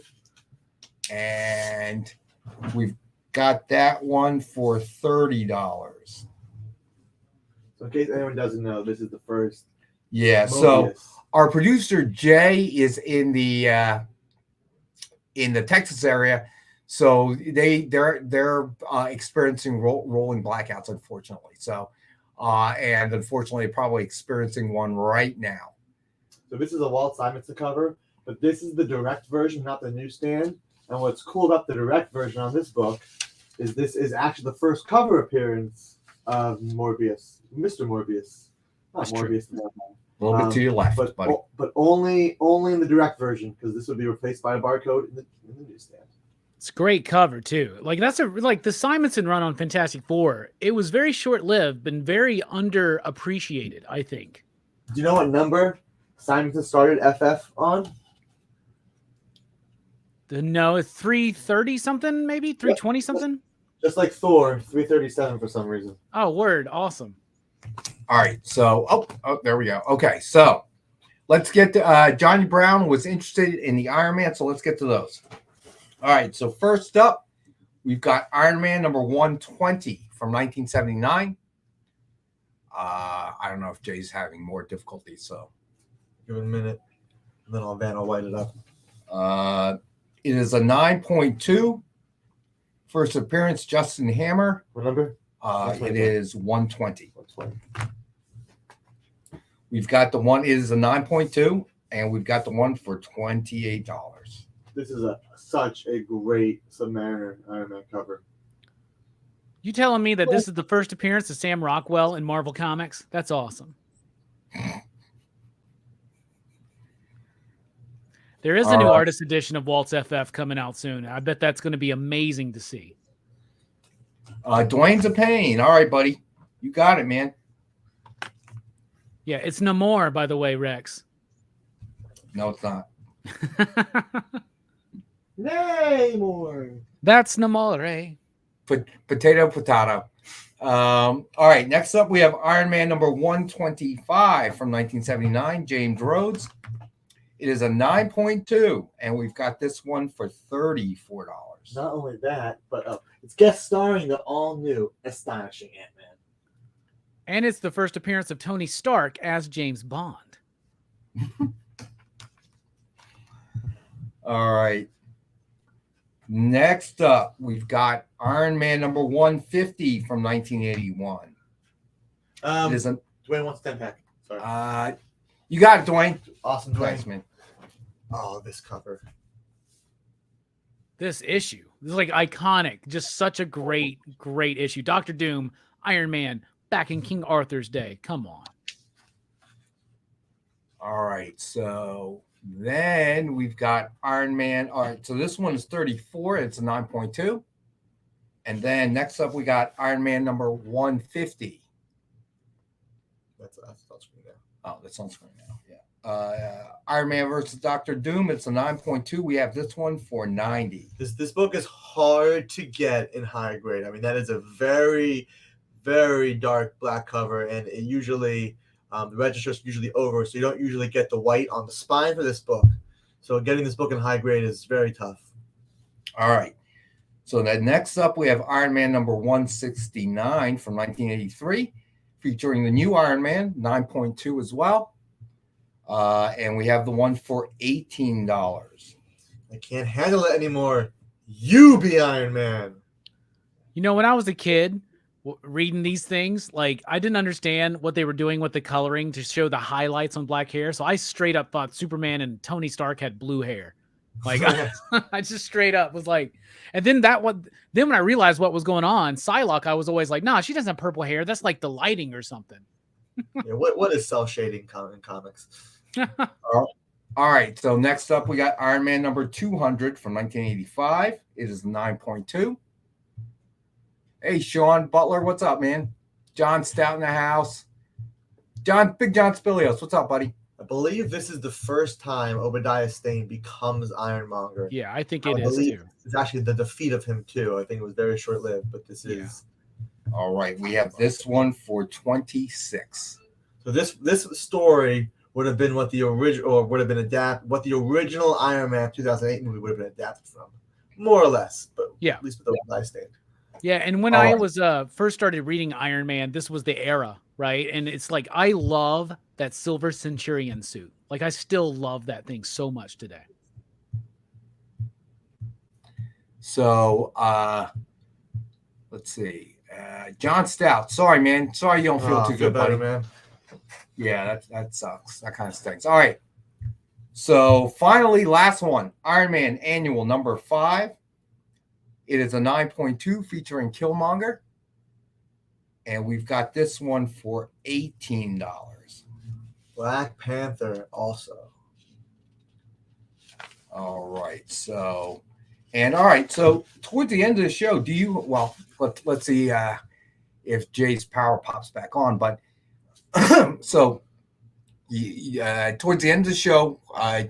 and we've got that one for $30. So in case anyone doesn't know, this is the first. Yeah, Mobius. So our producer Jay is in the Texas area, so they're experiencing rolling blackouts, unfortunately. So, and unfortunately, probably experiencing one right now. So this is a Walt Simonson cover, but this is the direct version, not the newsstand. And what's cool about the direct version on this book is this is actually the first cover appearance of Morbius, Mr. Morbius, not That's Morbius. A little bit to your left, buddy. But only in the direct version, because this would be replaced by a barcode in the newsstand. It's a great cover too. Like the Simonson run on Fantastic Four. It was very short-lived, but very underappreciated, I think. Do you know what number Simonson started FF on? No, it's 330 something, maybe 320 something. Just like Thor, 337 for some reason. Oh, word, awesome. All right, so there we go. Okay, so let's get to Johnny Brown was interested in the Iron Man, so let's get to those. All right, so first up, we've got Iron Man number 120 from 1979. I don't know if Jay's having more difficulty, so give it a minute, and then I'll white it up. It is a 9.2. First appearance, Justin Hammer. What number? It is 120. We've got the one, it is a 9.2, and we've got the one for $28. This is such a great Submariner Iron Man cover. You telling me that this is the first appearance of Sam Rockwell in Marvel Comics? That's awesome. There is a new artist edition of Walt's FF coming out soon. I bet that's going to be amazing to see. Dwayne's a pain. All right, buddy. You got it, man. Yeah, it's Namor, by the way, Rex. No, it's not. Namor. That's Namor. Potato. All right, next up we have Iron Man number 125 from 1979, James Rhodes. It is a 9.2, and we've got this one for $34. Not only that, but it's guest starring the all-new Astonishing Ant-Man. And it's the first appearance of Tony Stark as James Bond. All right. Next up, we've got Iron Man number 150 from 1981. It is Dwayne wants 10 pack. Sorry. You got it, Dwayne. Awesome, Dwayne. Thanks, man. Oh, this cover. This issue. This is like iconic. Just such a great issue. Dr. Doom, Iron Man, back in King Arthur's day. Come on. All right, so then we've got Iron Man. All right, so this one is 34. It's a 9.2. And then next up, we got Iron Man number 150. That's on screen now. Oh, that's on screen now. Yeah. Iron Man versus Doctor Doom. It's a 9.2. We have this one for 90. This book is hard to get in high grade. I mean, that is a very, very dark black cover, and it usually the register is usually over, so you don't usually get the white on the spine for this book. So getting this book in high grade is very tough. All right. So then next up, we have Iron Man number 169 from 1983, featuring the new Iron Man, 9.2 as well. And we have the one for $18. I can't handle it anymore. You be Iron Man. You know, when I was a kid reading these things, like I didn't understand what they were doing with the coloring to show the highlights on black hair. So I straight up thought Superman and Tony Stark had blue hair. Like I just straight up was like, and then then when I realized what was going on, Psylocke, I was always like, nah, she doesn't have purple hair. That's like the lighting or something. Yeah, what is cell shading in comics? All right. So next up, we got Iron Man number 200 from 1985. It is 9.2. Hey, Sean Butler, what's up, man? John Stout in the house. Big John Spilios, what's up, buddy? I believe this is the first time Obadiah Stane becomes Ironmonger. Yeah, I think it is too. It's actually the defeat of him too. I think it was very short-lived, but this is. All right, we have this one for 26. So this story would have been what the original, or would have been what the original Iron Man 2008 movie would have been adapted from, more or less. But yeah, at least with Obadiah Stane. Yeah, and when I was first started reading Iron Man, this was the era, right? And it's like I love that Silver Centurion suit. Like I still love that thing so much today. So let's see. John Stout. Sorry, man. Sorry you don't feel too good, buddy. Man. Yeah, that sucks. That kind of stinks. All right. So finally, last one. Iron Man Annual number 5. It is a 9.2 featuring Killmonger. And we've got this one for $18. Black Panther also. All right. So towards the end of the show, let's see if Jay's power pops back on. But so towards the end of the show,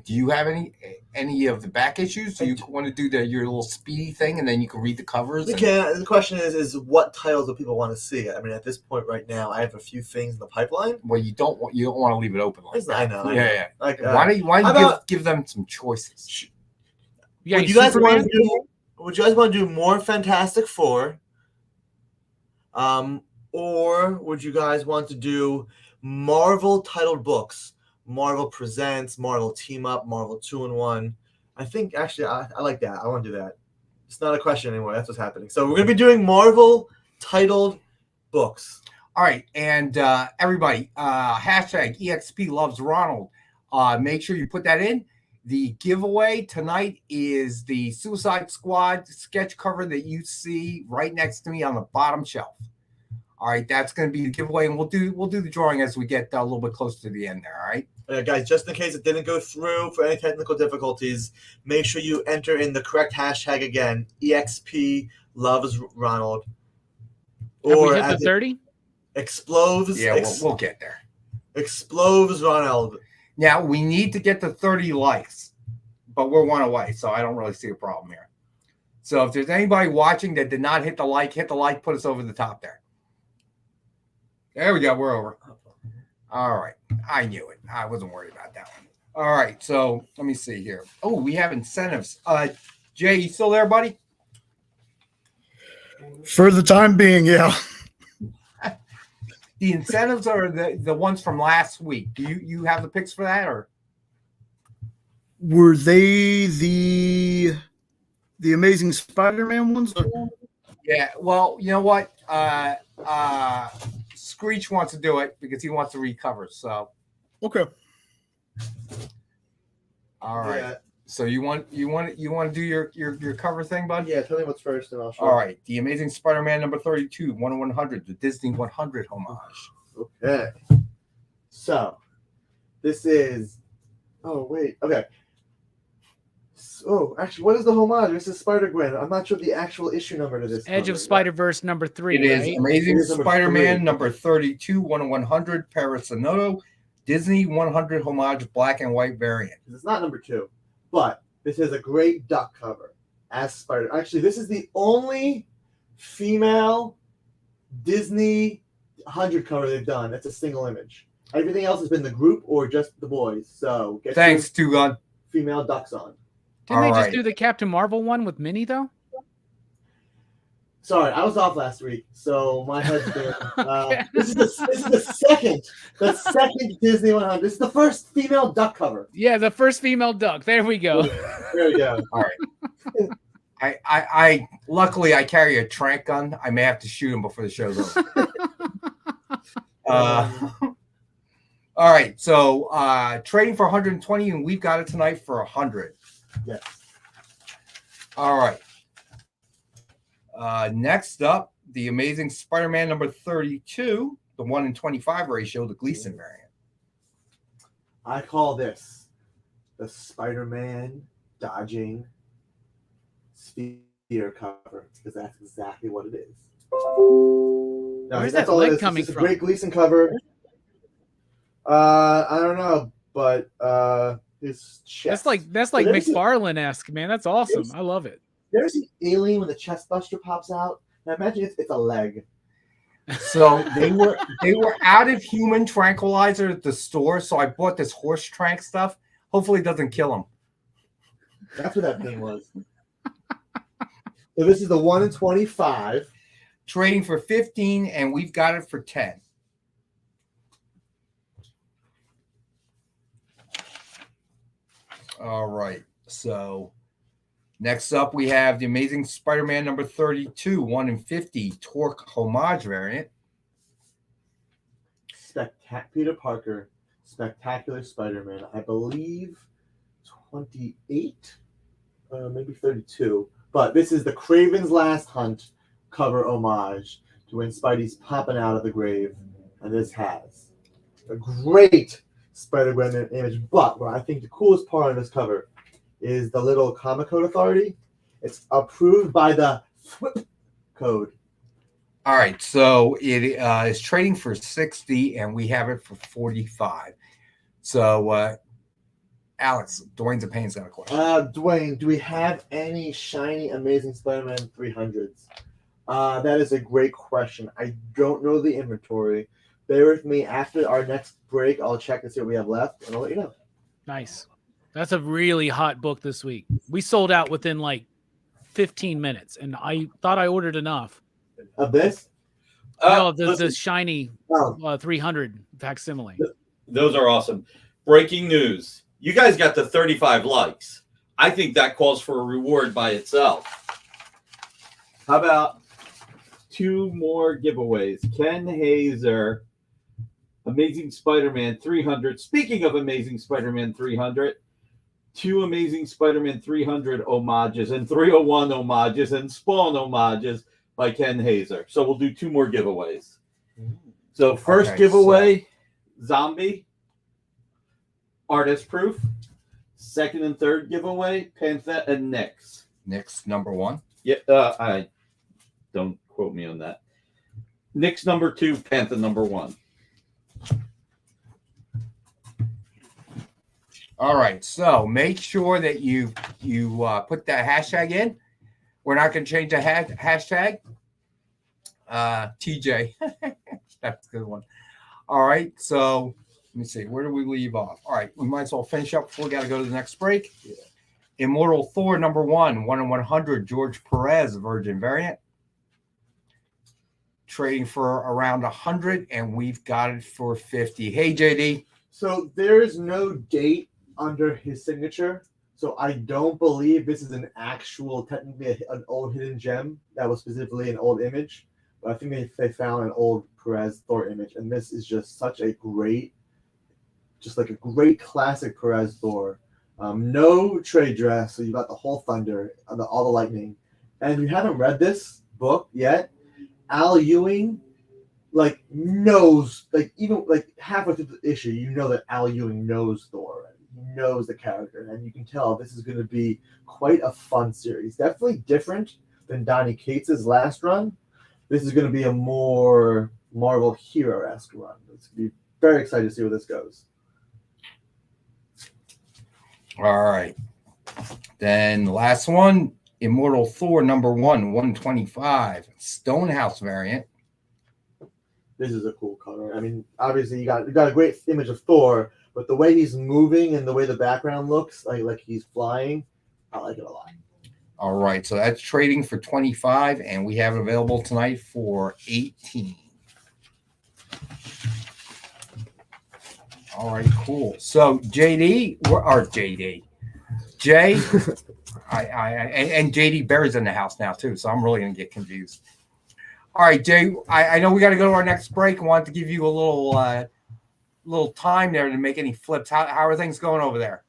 do you have any of the back issues? Do you want to do your little speedy thing and then you can read the covers? The question is what titles do people want to see? I mean, at this point right now, I have a few things in the pipeline. Well, you don't want to leave it open like that. I know. Yeah. Like, why don't you give them some choices? Yeah, would you guys want to do more Fantastic Four? Or would you guys want to do Marvel titled books? Marvel Presents, Marvel Team Up, Marvel 2-in-1. I think actually I like that. I want to do that. It's not a question anymore. That's what's happening. So we're going to be doing Marvel titled books. All right. And everybody, hashtag EXP loves Ronald. Make sure you put that in. The giveaway tonight is the Suicide Squad sketch cover that you see right next to me on the bottom shelf. All right, that's going to be the giveaway, and we'll do the drawing as we get a little bit closer to the end there. All right, guys. Just in case it didn't go through for any technical difficulties, make sure you enter in the correct hashtag again. EXP loves Ronald. Have we hit the 30? Explodes. Yeah, we'll get there. Explodes Ronald. Now we need to get to 30 likes, but we're one away, so I don't really see a problem here. So if there's anybody watching that did not hit the like, put us over the top there. There we go. We're over. All right. I knew it. I wasn't worried about that one. All right. So let me see here. Oh, we have incentives. Jay, you still there, buddy? For the time being, yeah. The incentives are the ones from last week. Do you have the picks for that, or were they the Amazing Spider-Man ones? Yeah. Well, you know what? Screech wants to do it because he wants to read covers. So okay. All right. Yeah. So you want to do your cover thing, bud? Yeah. Tell me what's first, and I'll show. All right. The Amazing Spider-Man number 32, 1/100, the Disney 100 homage. Okay. So This is. Oh wait. Okay. Oh, actually, what is the homage? This is Spider-Gwen. I'm not sure the actual issue number to this. Edge of comic. Spider-Verse number 3. It is right? Amazing It is number Spider-Man 3. number 32, 1/100, Paris Sonoto, Disney 100 homage black and white variant. It's not number 2, but this is a great duck cover as Spider. Actually, this is the only female Disney 100 cover they've done. That's a single image. Everything else has been the group or just the boys. So get Thanks, Two Gun. female ducks on. Didn't they All just right. do the Captain Marvel one with Minnie though? Sorry, I was off last week, so my head's been. This is the second Disney 100. This is the first female duck cover. Yeah, the first female duck. There we go. There we go. All right. I luckily I carry a trank gun. I may have to shoot him before the show's over. All right, so trading for 120, and we've got it tonight for 100. Yes. All right. Next up, the Amazing Spider-Man number 32, the 1-in-25 ratio, the Gleason variant. I call this the Spider-Man dodging sphere cover because that's exactly what it is. No, Where's that's that all it leg is. coming It's a from? great Gleason cover. I don't know, but his chest. That's like Did you ever see- McFarlane-esque, man. That's awesome. I love it. You ever see Alien when the chest buster pops out? Now imagine it's a leg. So they were out of human tranquilizer at the store, so I bought this horse trank stuff. Hopefully it doesn't kill him. That's what that thing was. So this is the 1-in-25. Trading for 15, and we've got it for 10. All right. So next up, we have the Amazing Spider-Man number 32, 1-in-50 Torque homage variant. Peter Parker, Spectacular Spider-Man. I believe 28, maybe 32. But this is the Kraven's Last Hunt cover homage to when Spidey's popping out of the grave. And this has a great Spider-Gwen image. But what I think the coolest part of this cover is the little Comic Code Authority. It's approved by the FWIP code. All right, so it is trading for 60, and we have it for 45. So, Alex, Dwayne's a pain's got a question. Dwayne, do we have any shiny Amazing Spider-Man 300s? That is a great question. I don't know the inventory. Bear with me. After our next break, I'll check and see what we have left, and I'll let you know. Nice. That's a really hot book this week. We sold out within like 15 minutes, and I thought I ordered enough. Of this? No, the shiny 300 facsimile. Those are awesome. Breaking news. You guys got the 35 likes. I think that calls for a reward by itself. How about 2 more giveaways? Ken Haeser, Amazing Spider-Man 300. Speaking of Amazing Spider-Man 300, 2 Amazing Spider-Man 300 homages and 301 homages and Spawn homages by Ken Haeser. So we'll do 2 more giveaways. So first giveaway, Zombie, artist proof. Second and third giveaway, Panther and Nyx. Nyx number 1. Yeah, I don't quote me on that. Nyx number 2, Panther number 1. All right, so make sure that you put that hashtag in. We're not going to change the hashtag. TJ, that's a good one. All right, so let me see. Where do we leave off? All right, we might as well finish up before we got to go to the next break. Yeah. Immortal Thor number 1, 1-in-100, George Perez, Virgin variant. Trading for around 100, and we've got it for 50. Hey, JD. So there is no date under his signature. So I don't believe this is an actual, technically an old hidden gem that was specifically an old image. But I think they found an old Perez Thor image. And this is just such a great, just like a great classic Perez Thor. No trade dress. So you got the whole thunder, all the lightning. And if you haven't read this book yet, Al Ewing like knows, like even like halfway through the issue, you know that Al Ewing knows Thor already. He knows the character, and you can tell this is going to be quite a fun series. Definitely different than Donny Cates' last run. This is going to be a more Marvel hero-esque run. It's going to be very excited to see where this goes. All right. Then the last one, Immortal Thor #1, 125, Stonehouse variant. This is a cool color. I mean, obviously you got a great image of Thor, but the way he's moving and the way the background looks, like he's flying, I like it a lot. All right, so that's trading for 25, and we have it available tonight for 18. All right, cool. So Jay, and JD Bear's in the house now too, so I'm really gonna get confused. All right, Jay, I know we got to go to our next break. I wanted to give you a little time there to make any flips. How are things going over there?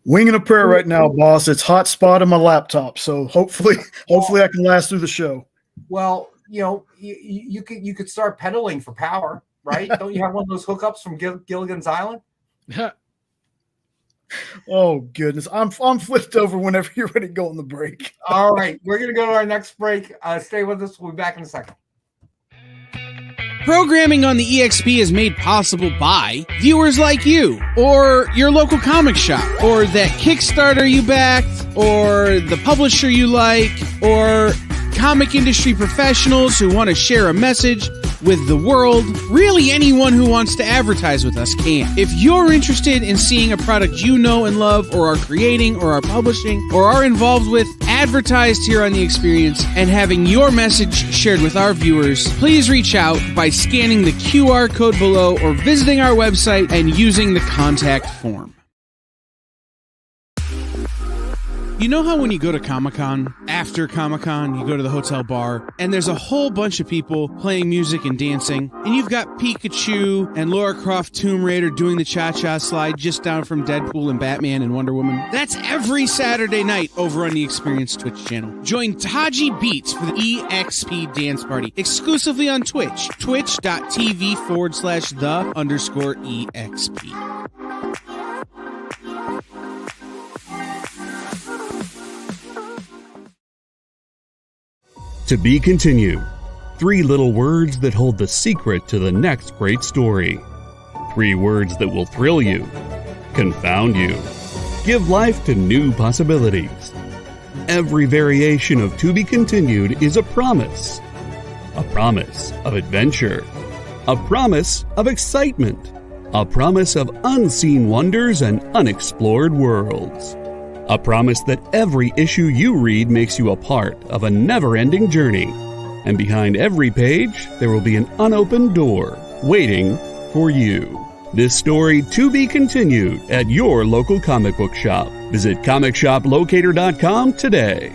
Winging a prayer right now, boss. It's hot spot on my laptop, so hopefully I can last through the show. Well, you know, you could start pedaling for power, right? Don't you have one of those hookups from Gilligan's Island? Oh goodness, I'm flipped over whenever you're ready to go on the break. All right, we're gonna go to our next break. Stay with us. We'll be back in a second. Programming on the EXP is made possible by viewers like you, or your local comic shop, or that Kickstarter you backed, or the publisher you like, or comic industry professionals who want to share a message with the world. Really, anyone who wants to advertise with us can. If you're interested in seeing a product you know and love, or are creating, or are publishing, or are involved with, advertised here on The Experience, and having your message shared with our viewers, please reach out by scanning the QR code below or visiting our website and using the contact form. You know how when you go to Comic-Con, after Comic-Con, you go to the hotel bar, and there's a whole bunch of people playing music and dancing, and you've got Pikachu and Lara Croft Tomb Raider doing the cha-cha slide just down from Deadpool and Batman and Wonder Woman? That's every Saturday night over on the Experience Twitch channel. Join Taji Beats for the EXP Dance Party, exclusively on Twitch, twitch.tv/the_EXP. To be continued. 3 little words that hold the secret to the next great story. 3 words that will thrill you, confound you, give life to new possibilities. Every variation of To Be Continued is a promise of adventure, a promise of excitement, a promise of unseen wonders and unexplored worlds. A promise that every issue you read makes you a part of a never-ending journey. And behind every page, there will be an unopened door waiting for you. This story to be continued at your local comic book shop. Visit comicshoplocator.com today.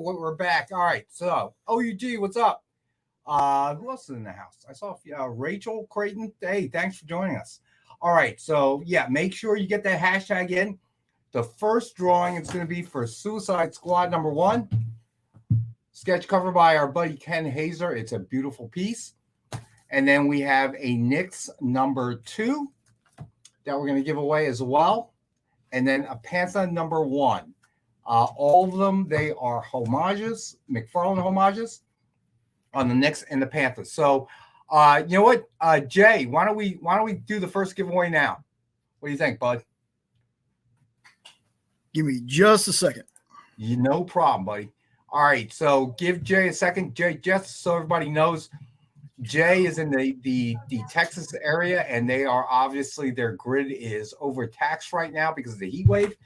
we're back. All right. So, OUG, what's up? Who else is in the house? I saw Rachel Creighton. Hey, thanks for joining us. All right. So, yeah, make sure you get that hashtag in. The first drawing is going to be for Suicide Squad #1. Sketch cover by our buddy Ken Haeser. It's a beautiful piece. And then we have a Knicks #2 that we're going to give away as well. And then a Panther #1. All of them, they are homages, McFarlane homages on the Knicks and the Panthers. So, you know what, Jay, why don't we do the first giveaway now? What do you think, bud? Give me just a second. No problem, buddy. All right, so give Jay a second. Jay, just so everybody knows, Jay is in the Texas area, and they are obviously their grid is overtaxed right now because of the heat wave.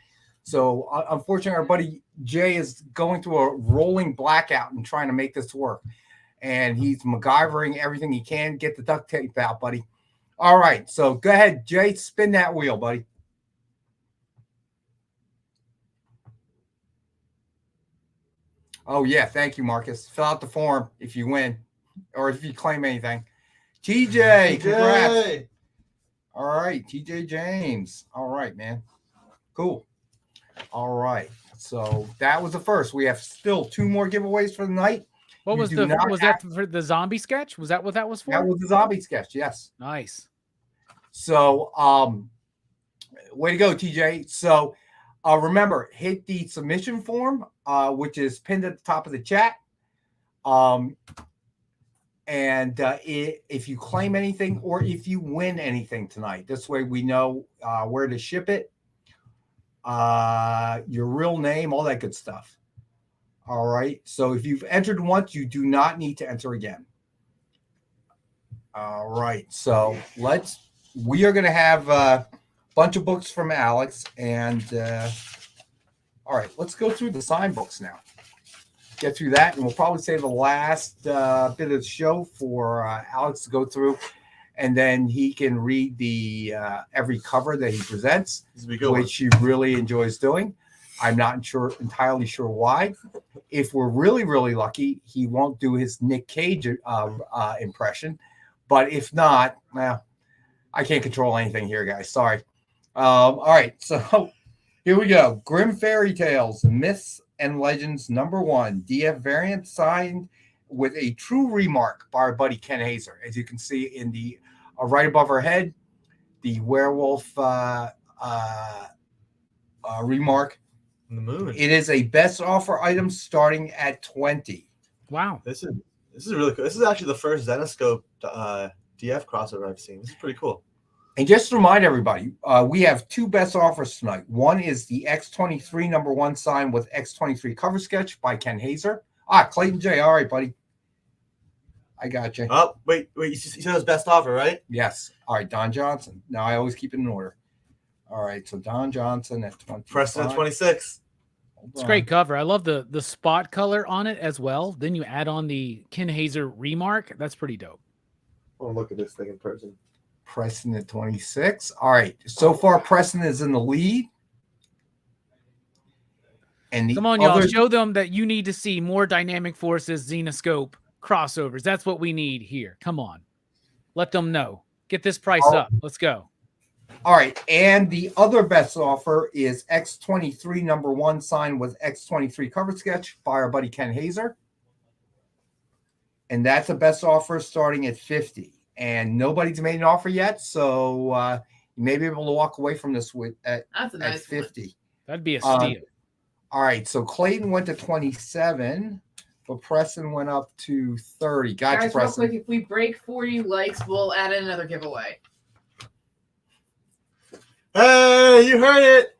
So unfortunately, our buddy Jay is going through a rolling blackout and trying to make this work. And he's MacGyvering everything he can. Get the duct tape out, buddy. All right, so go ahead, Jay, spin that wheel, buddy. Oh, yeah, thank you, Marcus. Fill out the form if you win or if you claim anything. TJ, congrats. All right, TJ James. All right, man. Cool. All right. So that was the first. We have still 2 more giveaways for the night. What was that for the zombie sketch? Was that what that was for? That was the zombie sketch, yes. Nice. So way to go, TJ. So remember, hit the submission form, which is pinned at the top of the chat. And if you claim anything or if you win anything tonight, this way we know where to ship it, your real name, all that good stuff. All right. So if you've entered once, you do not need to enter again. All right. So we are going to have a bunch of books from Alex. And all right, let's go through the signed books now. Get through that. And we'll probably save the last bit of the show for Alex to go through. And then he can read the every cover that he presents, which he really enjoys doing. I'm not entirely sure why. If we're really, really lucky, he won't do his Nick Cage impression. But if not, well, I can't control anything here, guys. Sorry. All right, so here we go. Grimm Fairy Tales, Myths and Legends #1, DF variant signed with a true remark by our buddy Ken Haeser. As you can see in the right above our head, the werewolf remark. The moon. It is a best offer item starting at 20. Wow. This is really cool. This is actually the first Zenoscope DF crossover I've seen. This is pretty cool. And just to remind everybody, we have 2 best offers tonight. One is the X23 #1 sign with X23 cover sketch by Ken Haeser. Clayton J. All right, buddy. I got you. Oh, wait. You said it was best offer, right? Yes. All right, Don Johnson. Now I always keep it in order. All right, so Don Johnson at 20. Preston at 26. It's a great cover. I love the spot color on it as well. Then you add on the Ken Haeser remark. That's pretty dope. Oh, look at this thing in person. Preston at 26. All right. So far, Preston is in the lead. And come on, y'all. Show them that you need to see more Dynamic Forces Zenoscope crossovers. That's what we need here. Come on. Let them know. Get this price up. Let's go. All right. And the other best offer is X23 #1 signed with X23 cover sketch by our buddy Ken Haeser. And that's a best offer starting at 50. And nobody's made an offer yet. So you may be able to walk away from this at 50. One. That'd be a steal. All right. So Clayton went to 27. But Preston went up to 30. Gotcha, guys, Preston. real quick, if we break 40 likes, we'll add in another giveaway. Hey, you heard it.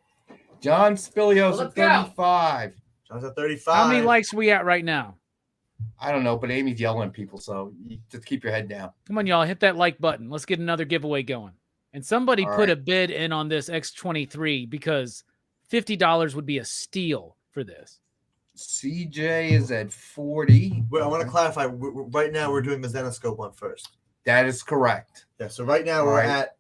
John Spilios at 35. John's at 35. How many likes are we at right now? I don't know, but Amy's yelling at people, so you just keep your head down. Come on, y'all. Hit that like button. Let's get another giveaway going. And somebody put a bid in on this X23 because $50 would be a steal for this. CJ is at 40. Wait, I want to clarify. Right now, we're doing the Zenoscope one first. That is correct. Yeah. So right now we're at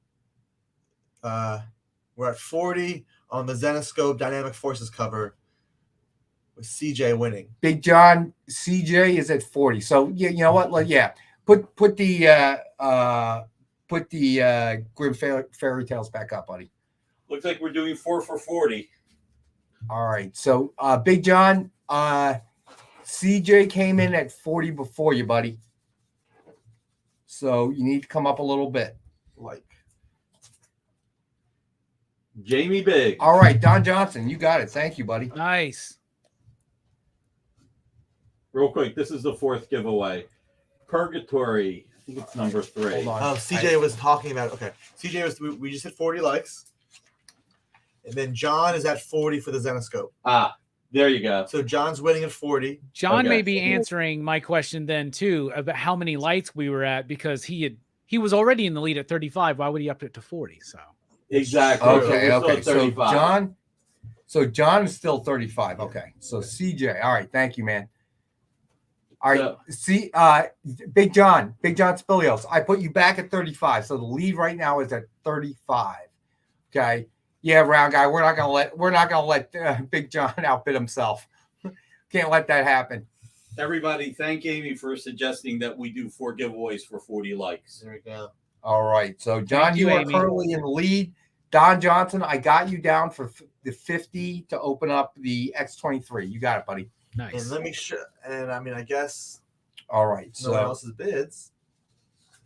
40 on the Zenoscope Dynamic Forces cover. with CJ winning. Big John, CJ is at 40. So yeah, you know what? Like, yeah, put the Grim Fairy Tales back up, buddy. Looks like we're doing 4 for 40. All right. So Big John, CJ came in at 40 before you, buddy. So you need to come up a little bit. Like Jamie Big. All right, Don Johnson, you got it. Thank you, buddy. Nice. Real quick, this is the 4th giveaway. Purgatory. I think it's number 3. Hold on. CJ was talking about. Okay, CJ was. We just hit 40 likes, and then John is at 40 for the Zenoscope. Ah, there you go. So John's winning at 40. John may be answering my question then too about how many lights we were at, because he was already in the lead at 35. Why would he up it to 40? So exactly. Okay. So John is still 35. Okay. So CJ. All right. Thank you, man. All right. See, Big John Spilios. I put you back at 35. So the lead right now is at 35. Okay. Yeah, round guy. We're not gonna let Big John outbid himself. Can't let that happen. Everybody, thank Amy for suggesting that we do 4 giveaways for 40 likes. There we go. All right. So John, you are Amy. currently in the lead. Don Johnson, I got you down for the 50 to open up the X23. You got it, buddy. nice. And let me show. And I mean, I guess. All right. No one else's bids.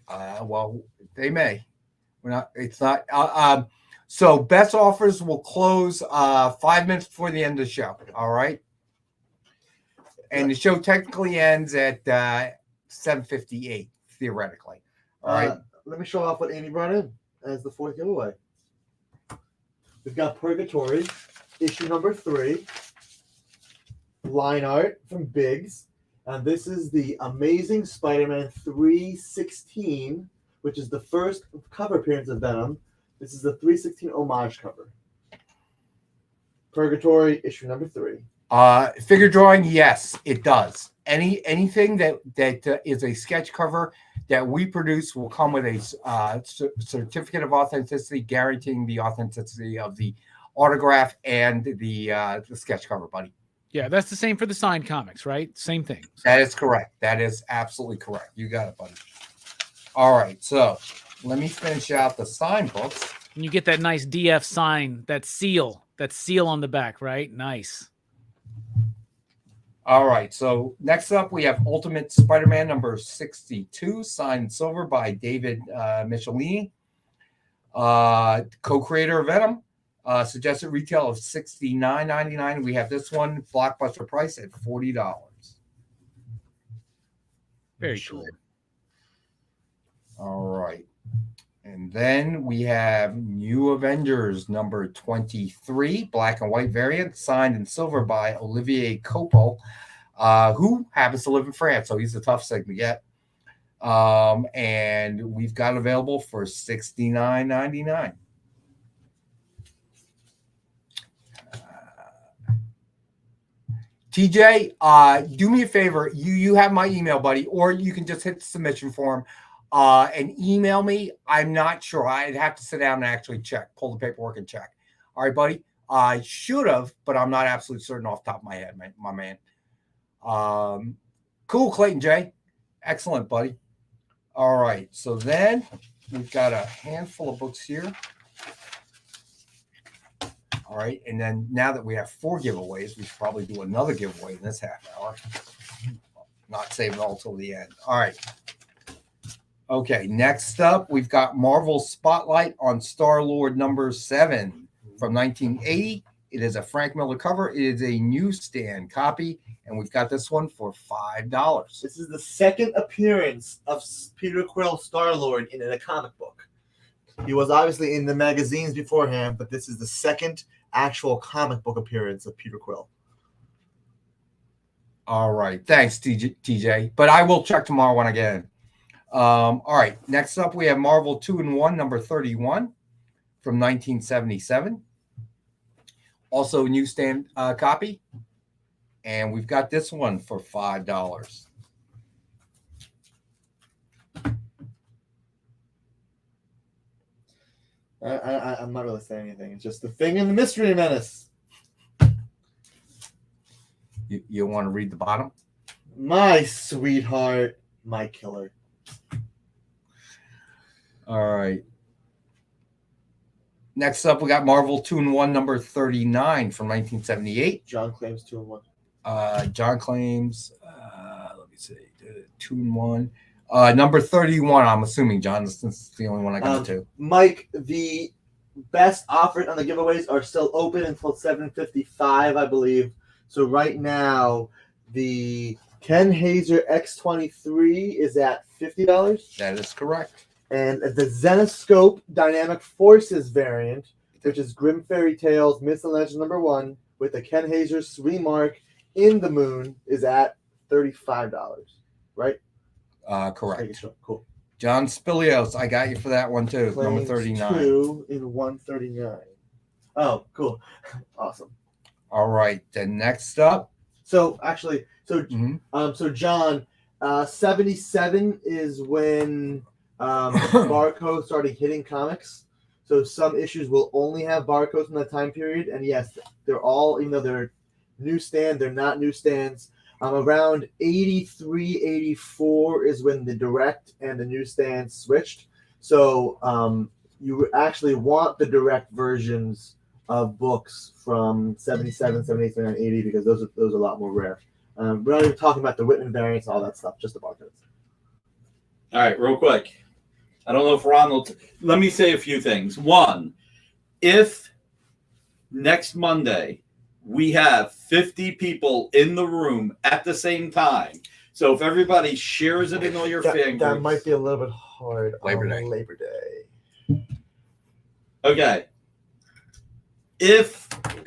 Well, they may. We're not. It's not. So best offers will close 5 minutes before the end of the show. All right. And the show technically ends at 7:58, theoretically. All right. Let me show off what Amy brought in as the 4th giveaway. We've got Purgatory, issue number 3, line art from Biggs, and this is the Amazing Spider-Man 316, which is the first cover appearance of Venom. This is the 316 homage cover. Purgatory, issue number 3. Figure drawing, yes, it does. Anything that is a sketch cover that we produce will come with a certificate of authenticity, guaranteeing the authenticity of the autograph and the sketch cover, buddy. Yeah, that's the same for the signed comics, right? Same thing. That is correct. That is absolutely correct. You got it, buddy. All right, so let me finish out the signed books. And you get that nice DF sign, that seal on the back, right? Nice. All right, so next up we have Ultimate Spider-Man number 62, signed in silver by David Michelini, co-creator of Venom. Suggested retail of $69.99. We have this one blockbuster price at $40. Very cool. All right. And then we have New Avengers number 23, black and white variant, signed in silver by Olivier Copo, who happens to live in France, so he's a tough thing to get. And we've got it available for $69.99. TJ, do me a favor. You have my email, buddy, or you can just hit the submission form and email me. I'm not sure. I'd have to sit down and actually check, pull the paperwork and check. All right, buddy. I should have, but I'm not absolutely certain off the top of my head, my man. Cool, Clayton J. Excellent, buddy. All right. So then we've got a handful of books here. All right. And then now that we have 4 giveaways, we should probably do another giveaway in this half hour. Not save it all till the end. All right. Okay. Next up, we've got Marvel Spotlight on Star-Lord number 7 from 1980. It is a Frank Miller cover. It is a newsstand copy, and we've got this one for $5. This is the second appearance of Peter Quill Star-Lord in a comic book. He was obviously in the magazines beforehand, but this is the second actual comic book appearance of Peter Quill. All right. Thanks, TJ. But I will check tomorrow when I get in. All right. Next up, we have Marvel 2-in-1 number 31 from 1977. Also a newsstand copy. And we've got this one for $5. I'm not really saying anything. It's just the Thing and the Mystery Menace. You want to read the bottom? My sweetheart, my killer. All right. Next up, we got Marvel 2-in-1 number 39 from 1978. John claims 2-in-1. John claims, let me see, 2-in-1. Number 31, I'm assuming, John, since it's the only one I got to. Mike, the best offers on the giveaways are still open until 7:55, I believe. So right now, the Ken Haeser X23 is at $50. That is correct. And the Zenoscope Dynamic Forces variant, which is Grim Fairy Tales Myths and Legends number 1, with the Ken Haeser remark in the moon, is at $35. Right? Correct. Sure. Cool. John Spilios, I got you for that one too. Number 39. 2 in 139. Oh, cool. Awesome. All right. Then next up. So actually, so John, 77 is when barcodes started hitting comics. So some issues will only have barcodes in that time period. And yes, they're all, even though they're newsstand, they're not newsstands. Around 83, 84 is when the direct and the newsstand switched. So you actually want the direct versions of books from 77, 78, 79, 80 because those are a lot more rare. We're not even talking about the Whitman variants, all that stuff, just the barcodes. All right, real quick. I don't know if Ronald. Let me say a few things. One, if next Monday we have 50 people in the room at the same time, so if everybody shares it in all your fan groups, that might be a little bit hard. Labor Day. Labor Day. Okay.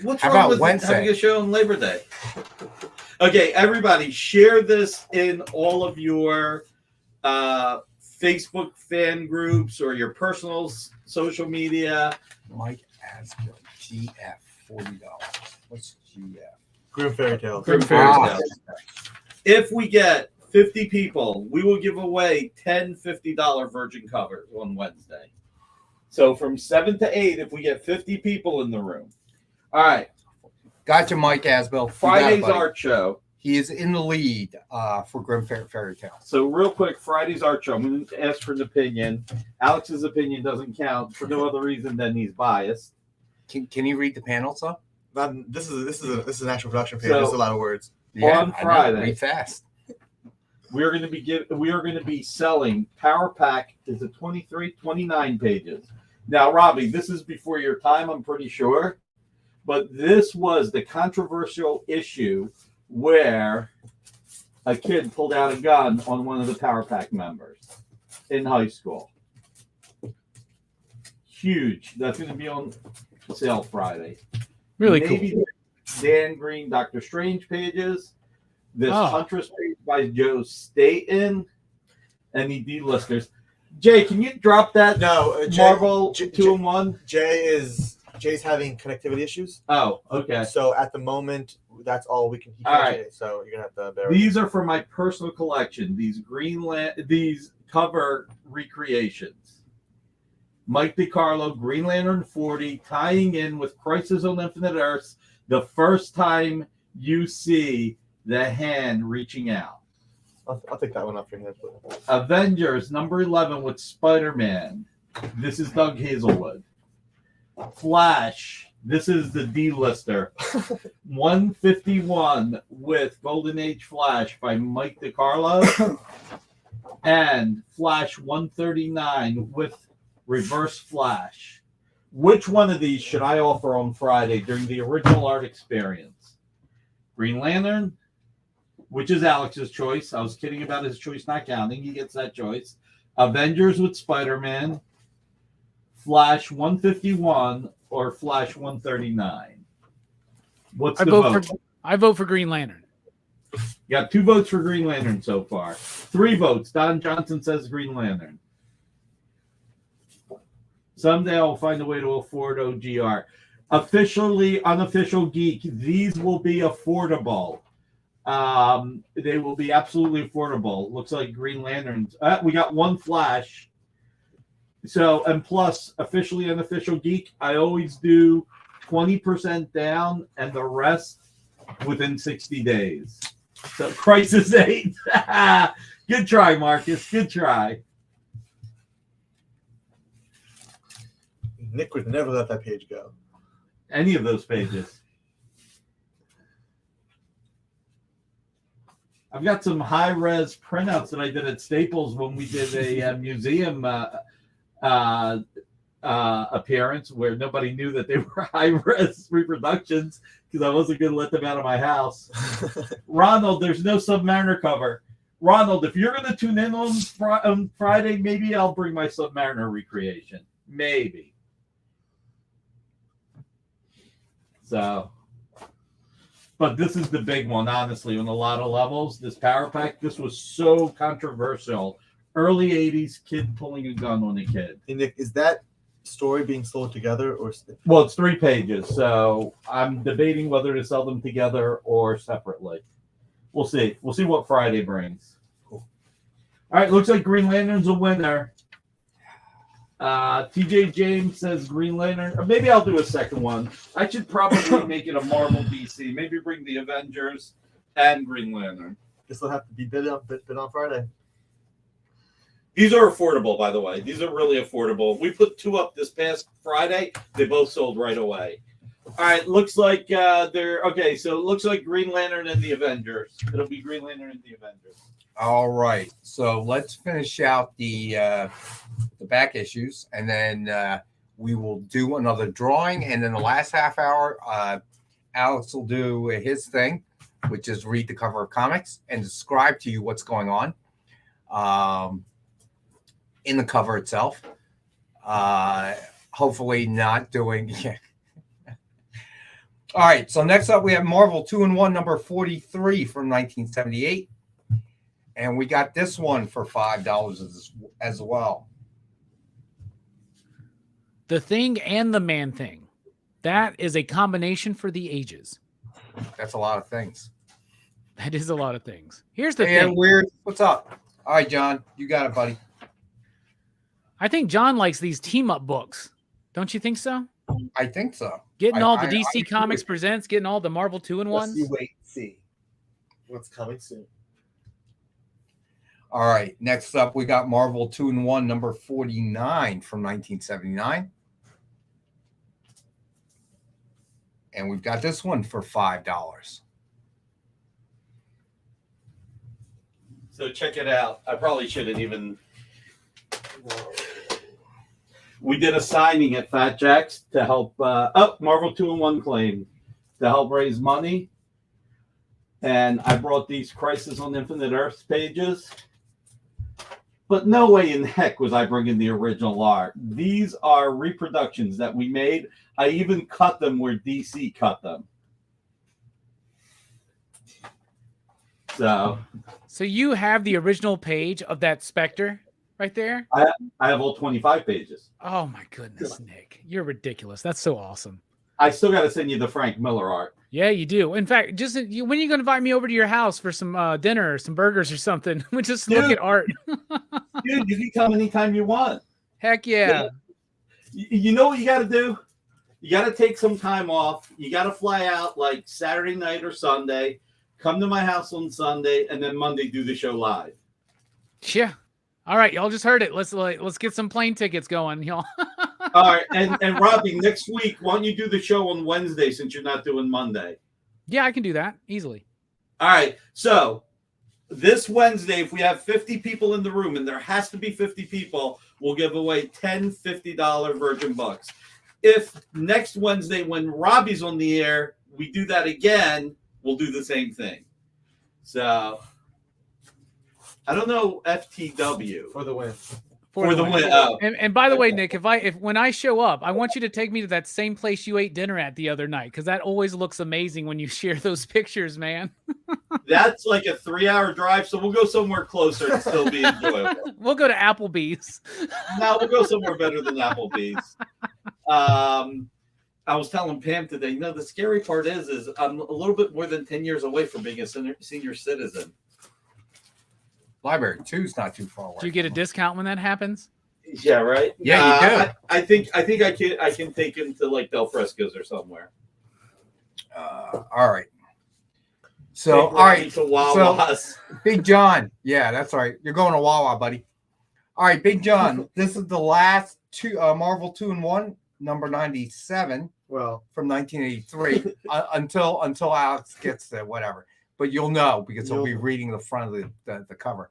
What's How wrong about with Wednesday? having a show on Labor Day? Okay, everybody, share this in all of your Facebook fan groups or your personal social media. Mike Asbill, GF, $40. What's GF? Grim Fairy Tales. Grim Fairy Tales. If we get 50 people, we will give away 10 $50 Virgin covers on Wednesday. So from 7 to 8, if we get 50 people in the room. All right. Gotcha, Mike Asbill. Friday's art show. He is in the lead for Grim Fairy Tales. So real quick, Friday's art show. I'm going to ask for an opinion. Alex's opinion doesn't count for no other reason than he's biased. Can you read the panels though? This is an actual production page. So, There's a lot of words. On Friday, read fast. We are going to be selling Power Pack. Is it 23, 29 pages? Now, Robbie, this is before your time, I'm pretty sure, but this was the controversial issue where a kid pulled out a gun on one of the Power Pack members in high school. Huge. That's going to be on sale Friday. Really Maybe cool. Dan Green, Doctor Strange pages. This Huntress page by Joe Staten. Any D-listers. Jay, can you drop that? No, Marvel 2-in-1? Jay's having connectivity issues. Oh, okay. So at the moment, that's all we can. All right. So you're gonna have to bear. These are for my personal collection. These these cover recreations. Mike DiCarlo, Green Lantern 40, tying in with Crisis on Infinite Earths. The first time you see the hand reaching out. I'll take that one off your hands. Avengers number 11 with Spider-Man. This is Doug Hazelwood. Flash. This is the D-lister. 151 with Golden Age Flash by Mike DiCarlo. And Flash 139 with Reverse Flash. Which one of these should I offer on Friday during the original art experience? Green Lantern, which is Alex's choice. I was kidding about his choice not counting. He gets that choice. Avengers with Spider-Man, Flash 151, or Flash 139. What's the vote? I vote for Green Lantern. You got 2 votes for Green Lantern so far. 3 votes. Don Johnson says Green Lantern. Someday I'll find a way to afford OGR. Officially, unofficial geek, these will be affordable. They will be absolutely affordable. Looks like Green Lanterns. We got 1 Flash. So, and plus, officially unofficial geek, I always do 20% down, and the rest within 60 days. So Crisis 8. Good try, Marcus. Good try. Nick would never let that page go. Any of those pages. I've got some high-res printouts that I did at Staples when we did a museum appearance where nobody knew that they were high-res reproductions because I wasn't going to let them out of my house. Ronald, there's no Submariner cover. Ronald, if you're going to tune in on Friday, maybe I'll bring my Submariner recreation. Maybe. So... But this is the big one, honestly, on a lot of levels. This Power Pack, this was so controversial. Early 80s kid pulling a gun on a kid. Hey, Nick, is that story being sold together or? Well, it's 3 pages, so I'm debating whether to sell them together or separately. We'll see. We'll see what Friday brings. Cool. All right, looks like Green Lantern's a winner. TJ James says Green Lantern. Or maybe I'll do a second one. I should probably make it a Marvel DC. Maybe bring the Avengers and Green Lantern. This will have to be bid on Friday. These are affordable, by the way. These are really affordable. We put 2 up this past Friday. They both sold right away. All right, looks like they're okay. So it looks like Green Lantern and the Avengers. It'll be Green Lantern and the Avengers. All right, so let's finish out the back issues, and then we will do another drawing, and then the last half hour, Alex will do his thing, which is read the cover of comics and describe to you what's going on in the cover itself. Hopefully not doing... Yeah. All right, so next up we have Marvel 2-in-1 number 43 from 1978. And we got this one for $5 as well. The Thing and the Man Thing. That is a combination for the ages. That's a lot of things. That is a lot of things. Here's the thing. Weird. What's up? All right, John. You got it, buddy. I think John likes these team-up books. Don't you think so? I think so. Getting all the DC Comics Presents, getting all the Marvel 2-in-1s. You wait and see what's coming soon. All right. Next up, we got Marvel 2-in-1 number 49 from 1979. And we've got this one for $5. So check it out. I probably shouldn't even... We did a signing at Fat Jack's to help... Marvel 2-in-1 claim to help raise money. And I brought these Crisis on Infinite Earths pages. But no way in heck was I bringing the original art. These are reproductions that we made. I even cut them where DC cut them. So you have the original page of that Spectre right there? I have all 25 pages. Oh, my goodness, Nick. You're ridiculous. That's so awesome. I still got to send you the Frank Miller art. Yeah, you do. In fact, just when are you going to invite me over to your house for some dinner or some burgers or something? We just look at art. Dude, you can come anytime you want. Heck yeah. You know what you got to do? You got to take some time off. You got to fly out like Saturday night or Sunday. Come to my house on Sunday, and then Monday do the show live. Yeah. All right, y'all just heard it. Let's get some plane tickets going, y'all. All right, and Robbie, next week, why don't you do the show on Wednesday since you're not doing Monday? Yeah, I can do that easily. All right, so this Wednesday, if we have 50 people in the room, and there has to be 50 people, we'll give away 10 $50 Virgin bucks. If next Wednesday, when Robbie's on the air, we do that again, we'll do the same thing. So I don't know FTW for the win. For the win. Oh. And by the way, Nick, if when I show up, I want you to take me to that same place you ate dinner at the other night, because that always looks amazing when you share those pictures, man. That's like a 3-hour drive, so we'll go somewhere closer and still be enjoyable. We'll go to Applebee's. No, we'll go somewhere better than Applebee's. I was telling Pam today, the scary part is I'm a little bit more than 10 years away from being a senior citizen. Library 2 is not too far away. Do you get a discount when that happens? Yeah, right. Yeah, you do. I think I can take him to like Del Fresco's or somewhere. All right. So, Big all right. to Wawas. So, Big John. Yeah, that's right. You're going to Wawa, buddy. All right, Big John. This is the last Marvel 2-in-1, number 97. Well, from 1983 until Alex gets there, whatever. But you'll know because he'll be reading the front of the cover.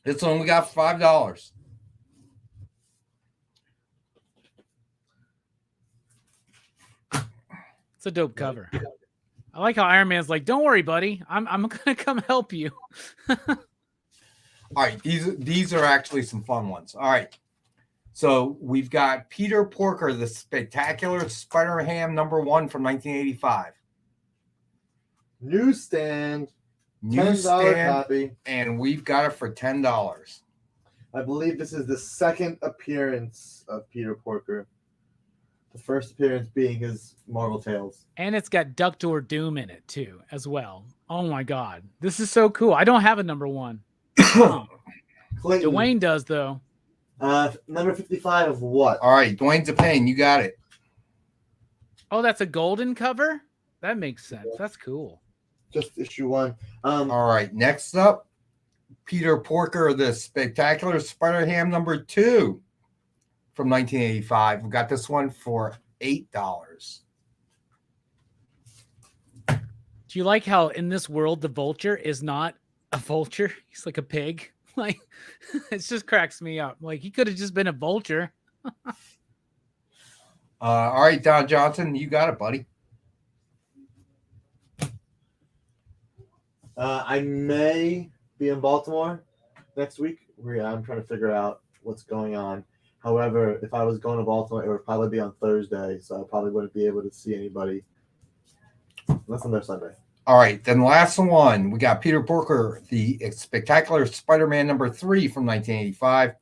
This one we got $5. It's a dope cover. I like how Iron Man's like, "Don't worry, buddy. I'm gonna come help you." All right, these are actually some fun ones. All right. So we've got Peter Porker, the Spectacular Spider-Ham #1 from 1985. Newsstand. $10 copy. And we've got it for $10. I believe this is the second appearance of Peter Porker. The first appearance being his Marvel Tales. And it's got Doctor Doom in it too, as well. Oh my God, this is so cool. I don't have a #1. Dwayne does though. Number 55 of what? All right, Dwayne's a pain. You got it. Oh, that's a golden cover? That makes sense. That's cool. Just issue 1. All right, next up, Peter Porker, the Spectacular Spider-Ham #2 from 1985. We got this one for $8. Do you like how in this world the vulture is not a vulture? He's like a pig. Like, it just cracks me up. Like, he could have just been a vulture. All right, Don Johnson, you got it, buddy. I may be in Baltimore next week. I'm trying to figure out what's going on. However, if I was going to Baltimore, it would probably be on Thursday, so I probably wouldn't be able to see anybody unless I'm there Sunday. All right, then last one. We got Peter Porker, the Spectacular Spider-Man #3 from 1985.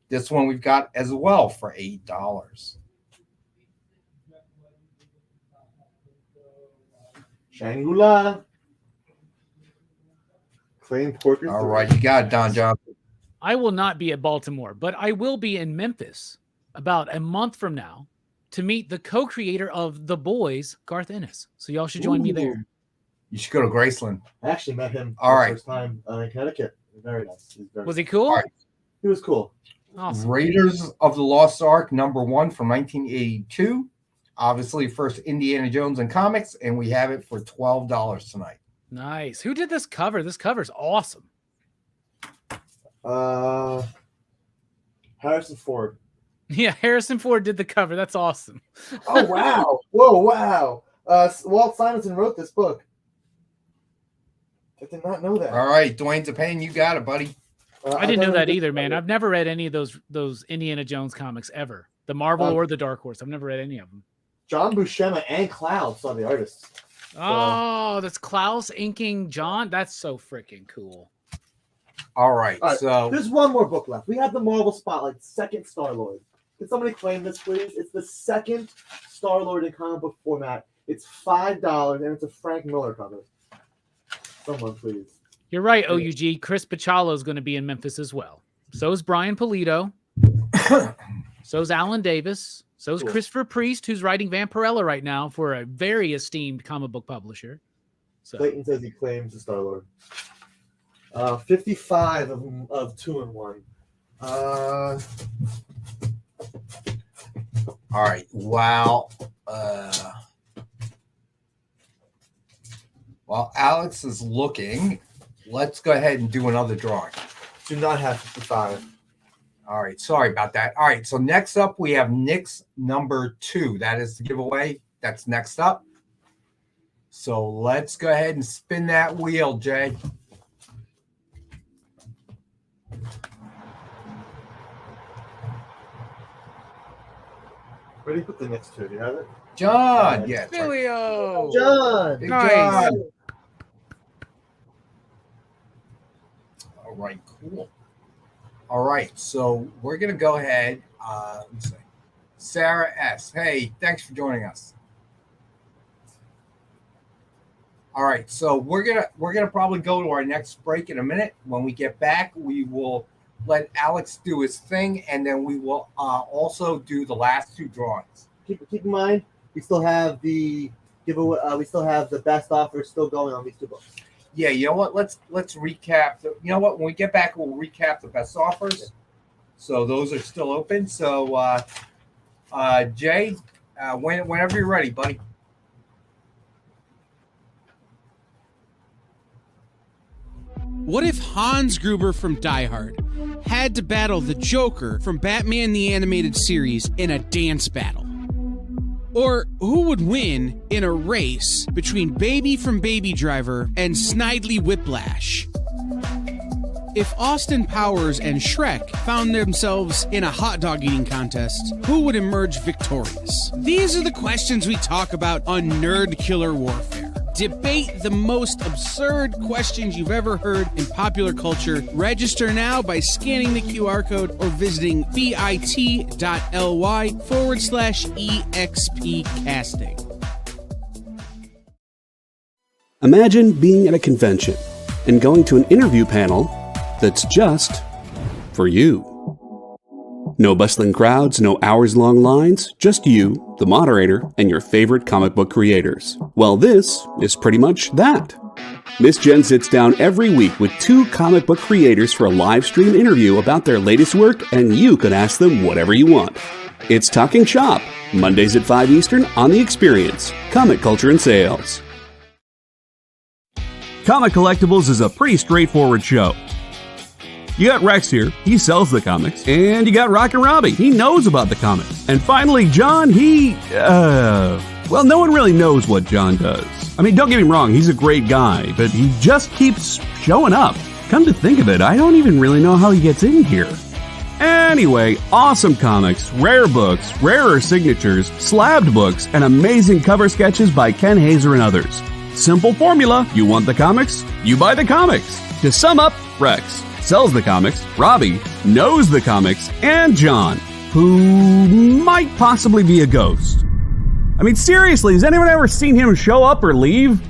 This one we've got as well for $8. Shangri-La. Claim Porker. All right, you got it, Don Johnson. I will not be at Baltimore, but I will be in Memphis about a month from now to meet the co-creator of The Boys, Garth Ennis. So y'all should join me there. You should go to Graceland. I actually met him All right. the first time in Connecticut. Very nice. Was he cool? All right. He was cool. Awesome. Raiders of the Lost Ark #1 from 1982. Obviously, first Indiana Jones in comics, and we have it for $12 tonight. Nice. Who did this cover? This cover's awesome. Harrison Ford. Yeah, Harrison Ford did the cover. That's awesome. Oh, wow. Whoa, wow. Walt Simonson wrote this book. I did not know that. All right, Dwayne Depayne, you got it, buddy. I didn't know that either, man. I've never read any of those Indiana Jones comics ever. The Marvel or the Dark Horse. I've never read any of them. John Buscema and Cloud saw the artists. Oh, that's Klaus inking John. That's so freaking cool. All right, so there's one more book left. We have the Marvel Spotlight, second Star-Lord. Can somebody claim this, please? It's the second Star-Lord in comic book format. It's $5, and it's a Frank Miller cover. Someone, please. You're right, OUG. Chris Bachalo is going to be in Memphis as well. So is Brian Pulido. So is Alan Davis. So is Christopher Priest, who's writing Vampirella right now for a very esteemed comic book publisher. So Clayton says he claims the Star-Lord. 55 of 2-in-1. all right. Wow. While Alex is looking, let's go ahead and do another drawing. Do not have 55. All right. Sorry about that. All right. So next up, we have Nick's #2. That is the giveaway. That's next up. So let's go ahead and spin that wheel, Jay. Where do you put the next two? Do you have it? John. Yeah. Filio. John. Big Nice. John. All right. Cool. All right. So we're going to go ahead. Let's see. Sarah S. Hey, thanks for joining us. All right. So we're gonna probably go to our next break in a minute. When we get back, we will let Alex do his thing, and then we will also do the last two drawings. Keep in mind, we still have the giveaway. We still have the best offers still going on these 2 books. Yeah, you know what? Let's recap. You know what? When we get back, we'll recap the best offers. So those are still open. So, Jay, whenever you're ready, buddy. What if Hans Gruber from Die Hard had to battle the Joker from Batman the Animated Series in a dance battle? Or who would win in a race between Baby from Baby Driver and Snidely Whiplash? If Austin Powers and Shrek found themselves in a hot dog eating contest, who would emerge victorious? These are the questions we talk about on Nerd Killer Warfare. Debate the most absurd questions you've ever heard in popular culture. Register now by scanning the QR code or visiting bit.ly/EXP casting. Imagine being at a convention and going to an interview panel that's just for you. No bustling crowds, no hours-long lines, just you, the moderator, and your favorite comic book creators. Well, this is pretty much that. Miss Jen sits down every week with 2 comic book creators for a live stream interview about their latest work, and you can ask them whatever you want. It's Talking Shop, Mondays at 5 Eastern on The Experience, Comic Culture and Sales. Comic Collectables is a pretty straightforward show. You got Rex here, he sells the comics, and you got Rockin' Robbie, he knows about the comics. And finally, John, well, no one really knows what John does. I mean, don't get me wrong, he's a great guy, but he just keeps showing up. Come to think of it, I don't even really know how he gets in here. Anyway, awesome comics, rare books, rarer signatures, slabbed books, and amazing cover sketches by Ken Haeser and others. Simple formula, you want the comics, you buy the comics. To sum up, Rex sells the comics, Robbie knows the comics, and John, who might possibly be a ghost. I mean, seriously, has anyone ever seen him show up or leave?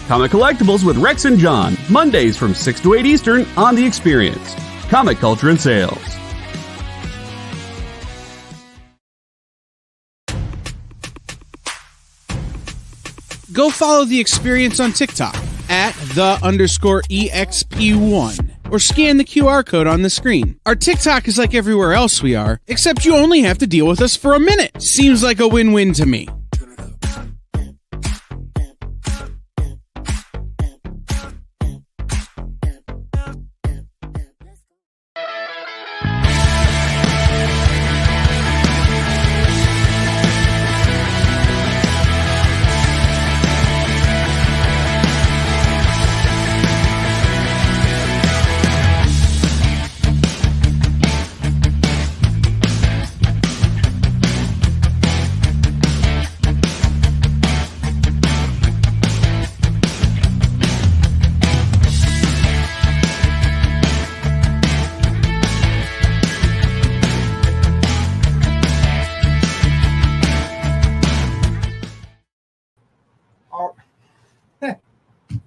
Comic Collectables with Rex and John, Mondays from 6 to 8 Eastern on The Experience, Comic Culture and Sales. Go follow The Experience on TikTok at @the_EXP1 or scan the QR code on the screen. Our TikTok is like everywhere else we are, except you only have to deal with us for a minute. Seems like a win-win to me.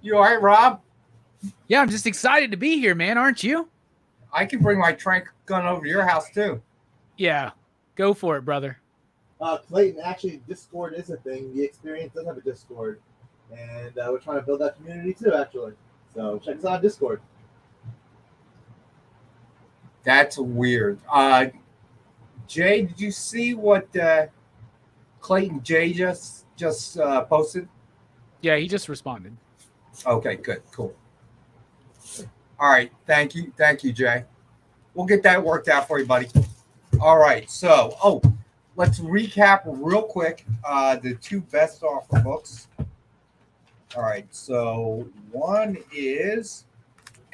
You all right, Rob? Yeah, I'm just excited to be here, man. Aren't you? I can bring my trank gun over to your house, too. Yeah, go for it, brother. Clayton, actually, Discord is a thing. The Experience does have a Discord. And we're trying to build that community, too, actually. So check us out on Discord. That's weird. Jay, did you see what Clayton Jay just posted? Yeah, he just responded. Okay, good, cool. All right, thank you, Jay. We'll get that worked out for you, buddy. All right, so let's recap real quick the 2 best offer books. All right, so one is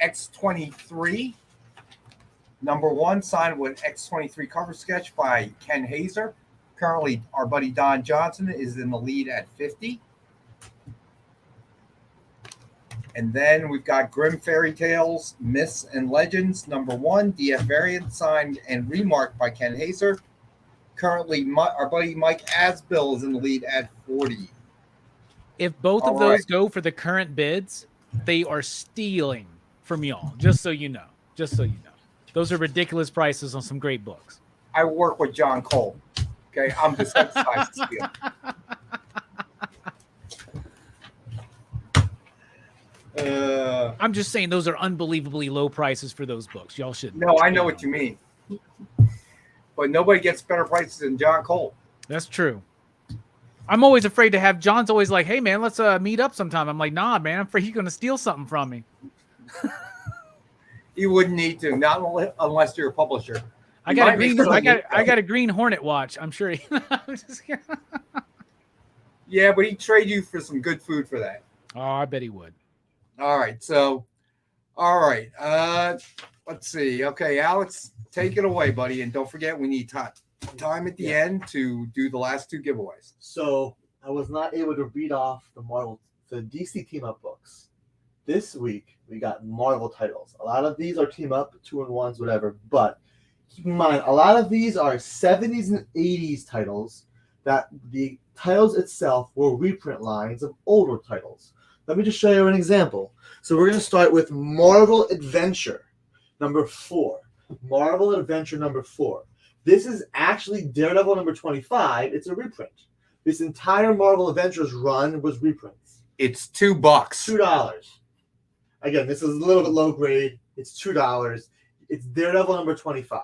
X-23, number 1, signed with X-23 cover sketch by Ken Haeser. Currently, our buddy Don Johnson is in the lead at 50. And then we've got Grimm Fairy Tales, Myths and Legends, number 1, DF variant, signed and remarked by Ken Haeser. Currently, our buddy Mike Asbill is in the lead at 40. If both of those go for the current bids, they are stealing from y'all, just so you know. Those are ridiculous prices on some great books. I work with John Cole. Okay, I'm desensitized to steal. I'm just saying those are unbelievably low prices for those books. Y'all should. No, I know what you mean. But nobody gets better prices than John Cole. That's true. I'm always afraid to have John's always like, hey man, let's meet up sometime. I'm like, nah, man, I'm afraid he's gonna steal something from me. You wouldn't need to, not unless you're a publisher. I got a green Hornet watch. I'm sure he Yeah, but he'd trade you for some good food for that. Oh, I bet he would. All right. Let's see. Okay, Alex, take it away, buddy. And don't forget, we need time at the end to do the last 2 giveaways. So I was not able to read off the DC team up books. This week we got Marvel titles. A lot of these are team up, 2-in-1s, whatever. But keep in mind, a lot of these are 70s and 80s titles that the titles itself were reprint lines of older titles. Let me just show you an example. So we're going to start with Marvel Adventure number 4. Marvel Adventure number 4. This is actually Daredevil number 25. It's a reprint. This entire Marvel Adventures run was reprints. It's $2. $2. Again, this is a little bit low grade. It's $2. It's Daredevil number 25.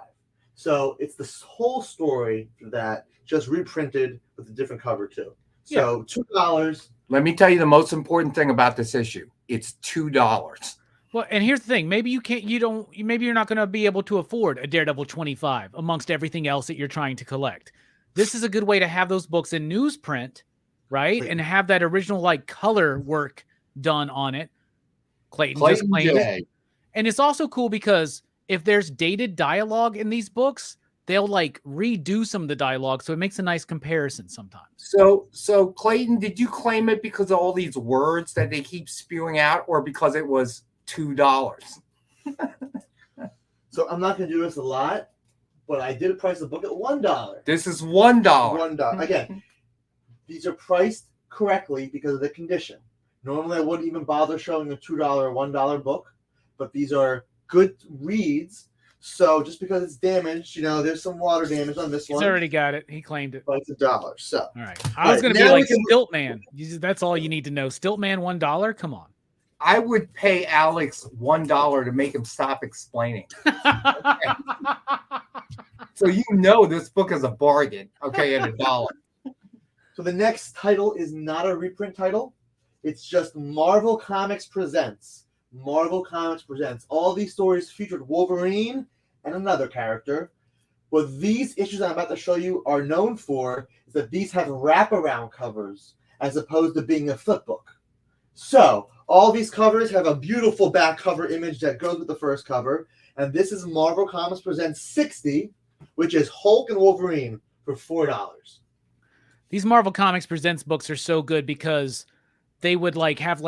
So it's the whole story for that, just reprinted with a different cover too. So $2. Let me tell you the most important thing about this issue. It's $2. Well, and here's the thing. Maybe maybe you're not going to be able to afford a Daredevil 25 amongst everything else that you're trying to collect. This is a good way to have those books in newsprint, right? And have that original like color work done on it. Clayton just claimed it. And it's also cool because if there's dated dialogue in these books, they'll like redo some of the dialogue. So it makes a nice comparison sometimes. So Clayton, did you claim it because of all these words that they keep spewing out, or because it was $2? So I'm not going to do this a lot, but I did price the book at $1. This is $1. $1. Again, these are priced correctly because of the condition. Normally, I wouldn't even bother showing a $2 or $1 book, but these are good reads. So just because it's damaged, there's some water damage on this one. He's already got it. He claimed it. But it's $1. So all right. I was going to be like Stiltman. That's all you need to know. Stiltman, $1. Come on. I would pay Alex $1 to make him stop explaining. So this book is a bargain. Okay, at $1. So the next title is not a reprint title. It's just Marvel Comics Presents. Marvel Comics Presents. All these stories featured Wolverine and another character. What these issues I'm about to show you are known for is that these have wraparound covers as opposed to being a flip book. So all these covers have a beautiful back cover image that goes with the first cover. And this is Marvel Comics Presents 60, which is Hulk and Wolverine for $4. These Marvel Comics Presents books are so good because they would have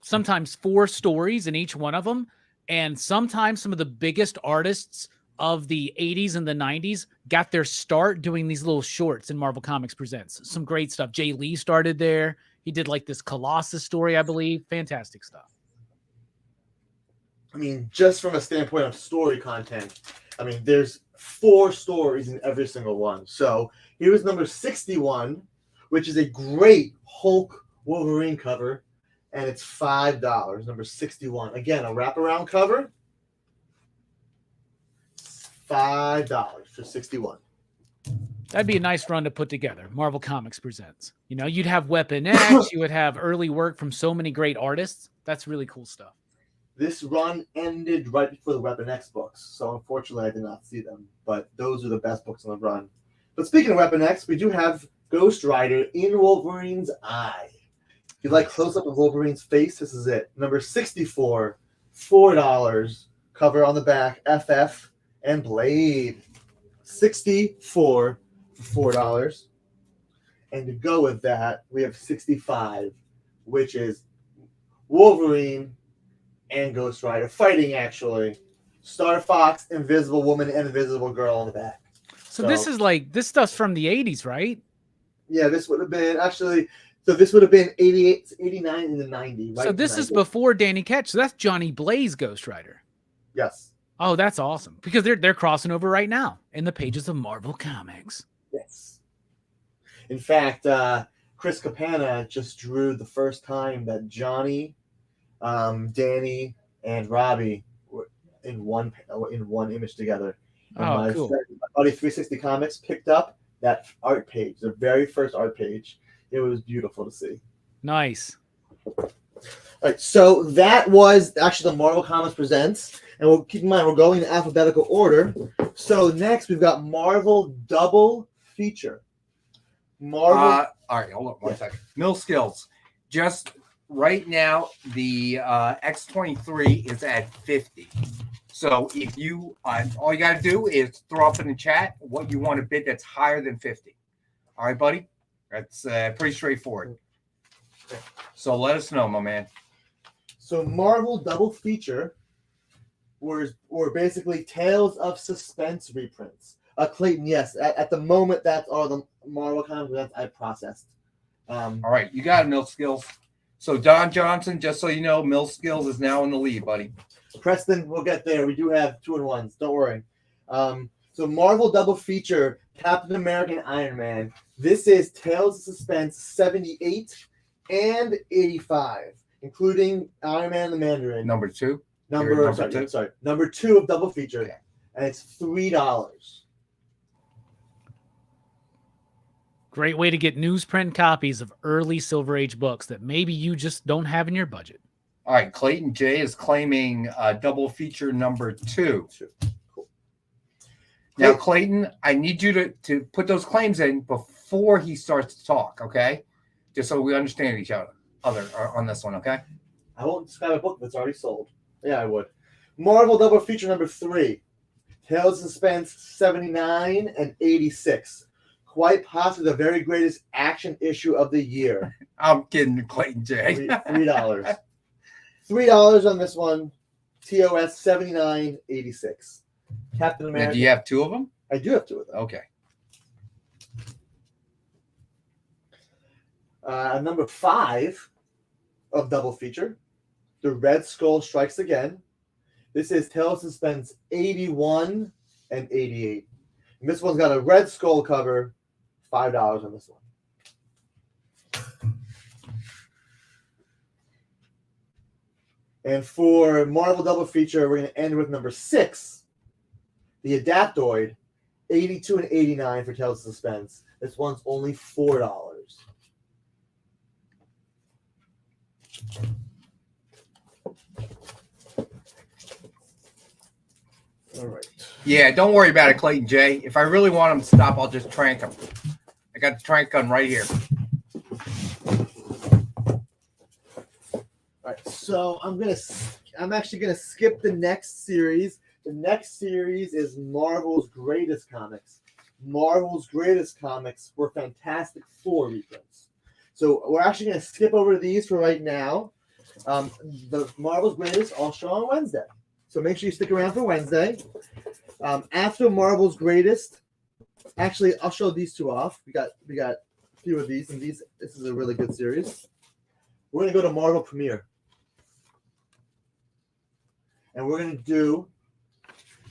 sometimes 4 stories in each one of them. And sometimes some of the biggest artists of the 80s and the 90s got their start doing these little shorts in Marvel Comics Presents. Some great stuff. Jay Lee started there. He did this Colossus story, I believe. Fantastic stuff. I mean, just from a standpoint of story content, there's 4 stories in every single one. So here is number 61, which is a great Hulk Wolverine cover, and it's $5. Number 61. Again, a wraparound cover. $5 for 61. That'd be a nice run to put together. Marvel Comics Presents. You'd have Weapon X. You would have early work from so many great artists. That's really cool stuff. This run ended right before the Weapon X books, so unfortunately I did not see them. But those are the best books on the run. But speaking of Weapon X, we do have Ghost Rider in Wolverine's eye. If you like close-up of Wolverine's face, this is it. Number 64, $4. Cover on the back, FF and Blade. 64 for $4. And to go with that, we have 65, which is Wolverine and Ghost Rider fighting, actually. Star Fox, Invisible Woman, and Invisible Girl on the back. So this is this stuff's from the 80s, right? Yeah, this would have been this would have been 88, 89, and the 90s. Right? So this is before Danny Ketch. So that's Johnny Blaze Ghost Rider. Yes. Oh, that's awesome. Because they're crossing over right now in the pages of Marvel Comics. Yes. In fact, Chris Capana just drew the first time that Johnny, Danny, and Robbie were in one image together. And my cool. friend, my buddy 360 Comics picked up that art page, the very first art page. It was beautiful to see. Nice. All right, so that was actually the Marvel Comics Presents, and we'll keep in mind we're going in alphabetical order. So next we've got Marvel Double Feature. Marvel. All right, hold on one second. Mill Skills. Just right now, the X23 is at 50. So if you, all you got to do is throw up in the chat what you want to bid that's higher than 50. All right, buddy? That's pretty straightforward. So let us know, my man. So Marvel Double Feature were basically Tales of Suspense reprints. Clayton, yes. At the moment, that's all the Marvel comics that I processed. All right, you got it, Mill Skills. So Don Johnson, just so you know, Mill Skills is now in the lead, buddy. Preston, we'll get there. We do have 2-in-1s. Don't worry. So Marvel Double Feature, Captain America and Iron Man. This is Tales of Suspense 78 and 85, including Iron Man and the Mandarin. Number 2. Number 2 of Double Feature, okay. And it's $3. Great way to get newsprint copies of early Silver Age books that maybe you just don't have in your budget. All right, Clayton J is claiming Double Feature number 2. Cool. Now, Clayton, I need you to put those claims in before he starts to talk, okay? Just so we understand each other on this one, okay? I won't describe a book that's already sold. Yeah, I would. Marvel Double Feature number 3, Tales of Suspense 79 and 86. Quite possibly the very greatest action issue of the year. I'm kidding, Clayton J. $3. $3 on this one. TOS 79.86. Captain America. Now, do you have 2 of them? I do have 2 of them. Okay. Number 5 of Double Feature, The Red Skull Strikes Again. This is Tales of Suspense 81 and 88. And this one's got a Red Skull cover. $5 on this one. And for Marvel Double Feature, we're going to end with number 6, The Adaptoid, 82 and 89 for Tales of Suspense. This one's only $4. All right. Yeah, don't worry about it, Clayton J. If I really want him to stop, I'll just trank him. I got the trank gun right here. All right, so I'm actually gonna skip the next series. The next series is Marvel's Greatest Comics. Marvel's Greatest Comics were Fantastic Four reprints. So we're actually gonna skip over these for right now. The Marvel's Greatest all show on Wednesday. So make sure you stick around for Wednesday. After Marvel's Greatest, actually, I'll show these 2 off. We got a few of these, and this is a really good series. We're gonna go to Marvel Premiere, and we're gonna do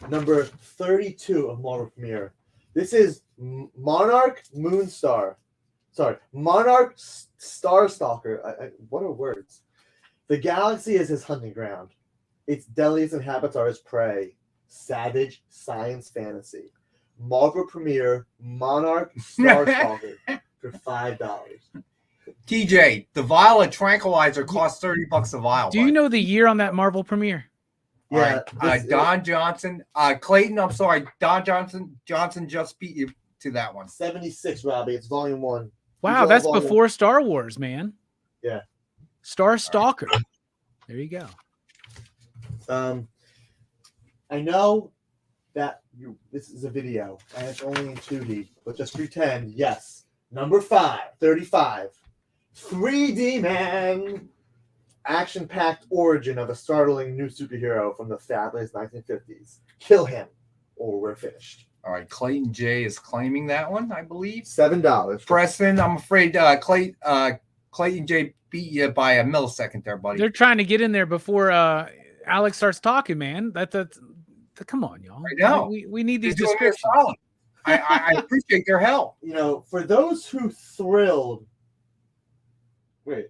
number 32 of Marvel Premiere. This is Monarch Moonstar. Sorry, Monarch Starstalker. What are words? The galaxy is his hunting ground. Its deadliest inhabitants are his prey. Savage science fantasy. Marvel Premiere Monarch Starstalker for $5. TJ, the vial of tranquilizer costs $30 a vial. Do you know the year on that Marvel premiere? Yeah. Don Johnson. Clayton, I'm sorry. Don Johnson just beat you to that one. 76, Robbie. It's volume 1. Wow, that's before Star Wars, man. Yeah. Star Stalker. There you go. I know that this is a video and it's only in 2D, but just pretend, yes. Number 5, 35. 3D Man. Action-packed origin of a startling new superhero from the fabulous 1950s. Kill him, or we're finished. All right, Clayton J is claiming that one, I believe. $7. Preston, I'm afraid Clayton J beat you by a millisecond there, buddy. They're trying to get in there before Alex starts talking, man. Come on, y'all. I know. We need these They're doing descriptions. it solid. I appreciate their help. You know, for those who thrilled. Wait.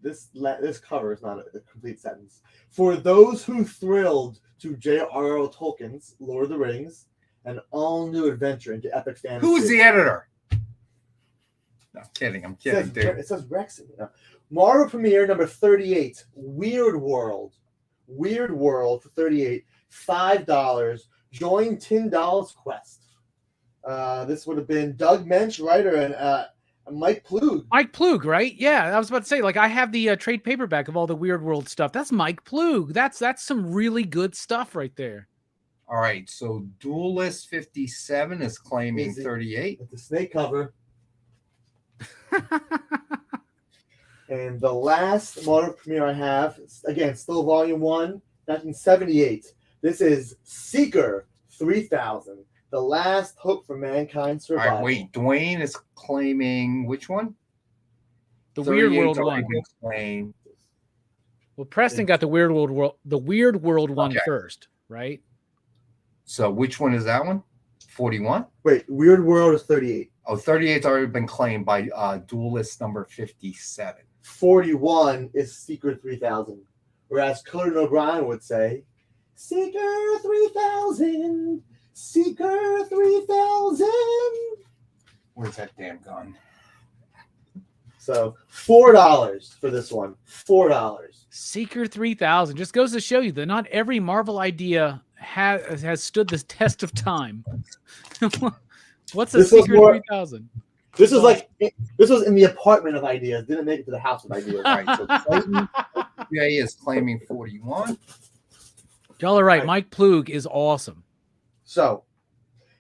this cover is not a complete sentence. For those who thrilled to J.R.R. Tolkien's Lord of the Rings, an all-new adventure into epic fantasy. Who's the editor? No, I'm kidding, dude. It says Rex. Marvel premiere number 38, Weird World. Weird World for 38, $5. Join Tyndall's Quest. This would have been Doug Mensch, writer, and Mike Plug. Mike Plug, right? Yeah, I was about to say, like, I have the trade paperback of all the Weird World stuff. That's Mike Plug. That's some really good stuff right there. All right, so Duelist 57 is claiming 38. With the snake cover. And the last Marvel premiere I have, again, still Volume 1, 1978. This is Seeker 3000, the last hope for mankind's survival. All right, wait, Dwayne is claiming which one? The Weird World already one. Claimed. Well, Preston got the Weird World one first, right? So which one is that one? 41? Wait, Weird World is 38. Oh, 38's already been claimed by Duelist number 57. 41 is Seeker 3000. Whereas Conan O'Brien would say, Seeker 3000, Seeker 3000. Where's that damn gun? So $4 for this one. $4. Seeker 3000 just goes to show you that not every Marvel idea has stood the test of time. What's a Seeker 3000? This was in the apartment of ideas. Didn't make it to the house of ideas. Right, so Clayton is claiming 41. Y'all are right. Mike Plug is awesome. So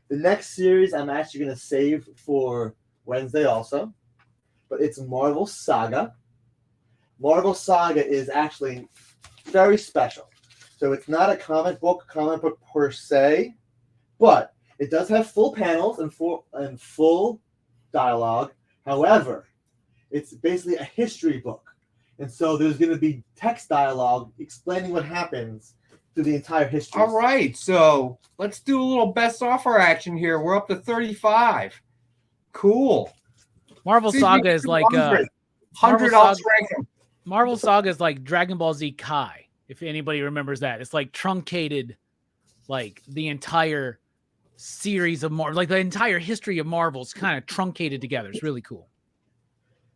the next series I'm actually going to save for Wednesday also, but it's Marvel Saga. Marvel Saga is actually very special. So it's not a comic book per se, but it does have full panels and full dialogue. However, it's basically a history book. And so there's going to be text dialogue explaining what happens through the entire history. All right, so let's do a little best offer action here. We're up to 35. Cool. Marvel Saga is like 100 Marvel Saga is like Dragon Ball Z Kai, if anybody remembers that. It's like truncated, like the entire series of Marvel, like the entire history of Marvel's kind of truncated together. It's really cool.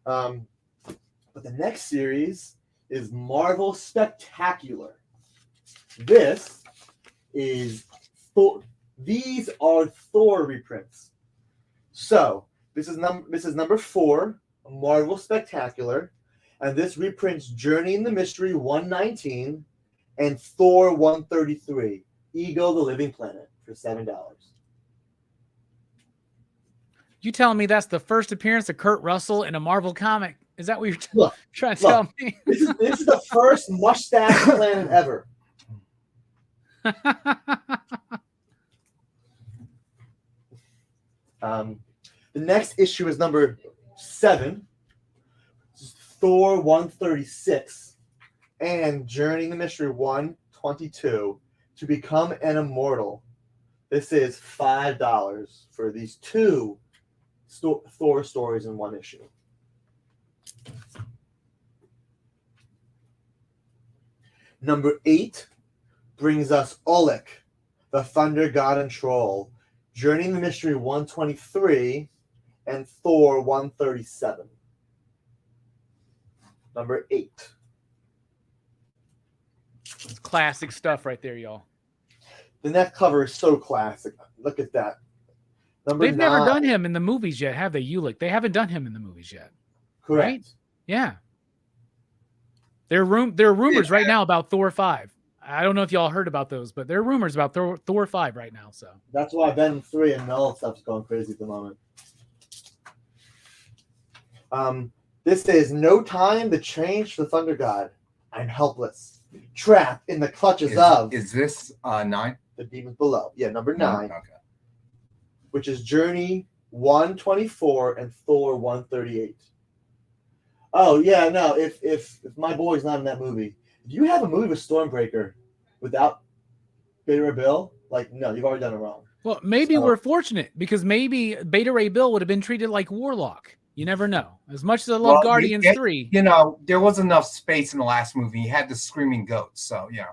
But the next series is Marvel Spectacular. This is Thor. These are Thor reprints. So this is number 4, Marvel Spectacular, and this reprints Journey in the Mystery 119 and Thor 133, Ego the Living Planet, for $7. You telling me that's the first appearance of Kurt Russell in a Marvel comic? Is that what you're trying to tell me? This is the first mustache planet ever. The next issue is number 7, Thor 136, and Journey in the Mystery 122, To Become an Immortal. This is $5 for these 2 Thor stories in one issue. Number 8 brings us Olek, the Thunder God and Troll, Journey in the Mystery 123, and Thor 137. Number 8. It's classic stuff right there, y'all. The next cover is so classic. Look at that. They've never done him in the movies yet, have they, Ulick? They haven't done him in the movies yet. Correct. Right? Yeah. There are rumors right now about Thor 5. I don't know if y'all heard about those, but there are rumors about Thor 5 right now. So that's why Venom 3 and all that stuff's going crazy at the moment. This is No Time to Change the Thunder God. I'm helpless, trapped in the clutches of. Is this 9? The Demons Below. Yeah, number 9. Okay. Which is Journey 124 and Thor 138. Oh yeah, no. If my boy's not in that movie, do you have a movie with Stormbreaker without Beta Ray Bill? Like, no, you've already done it wrong. Well, maybe we're fortunate because maybe Beta Ray Bill would have been treated like Warlock. You never know. As much as I love Guardians 3. You know, there was enough space in the last movie. You had the screaming goats. So, yeah.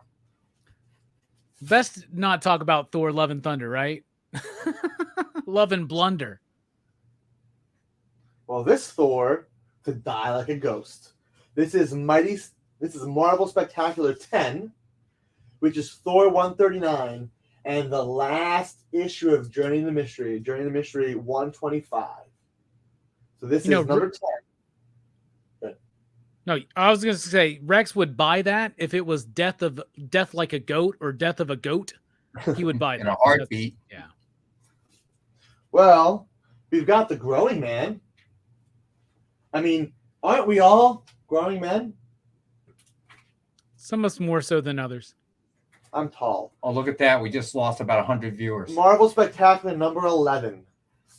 Best not talk about Thor Love and Thunder, right? Love and Blunder. Well, this Thor to die like a ghost. This is Marvel Spectacular 10, which is Thor 139, and the last issue of Journey to Mystery 125. So this is number 10. No, I was going to say Rex would buy that if it was Death Like a Goat or Death of a Goat. He would buy that. In a heartbeat. Yeah. Well, we've got the Growing Man. I mean, aren't we all growing men? Some of us more so than others. I'm tall. Oh, look at that. We just lost about 100 viewers. Marvel Spectacular number 11.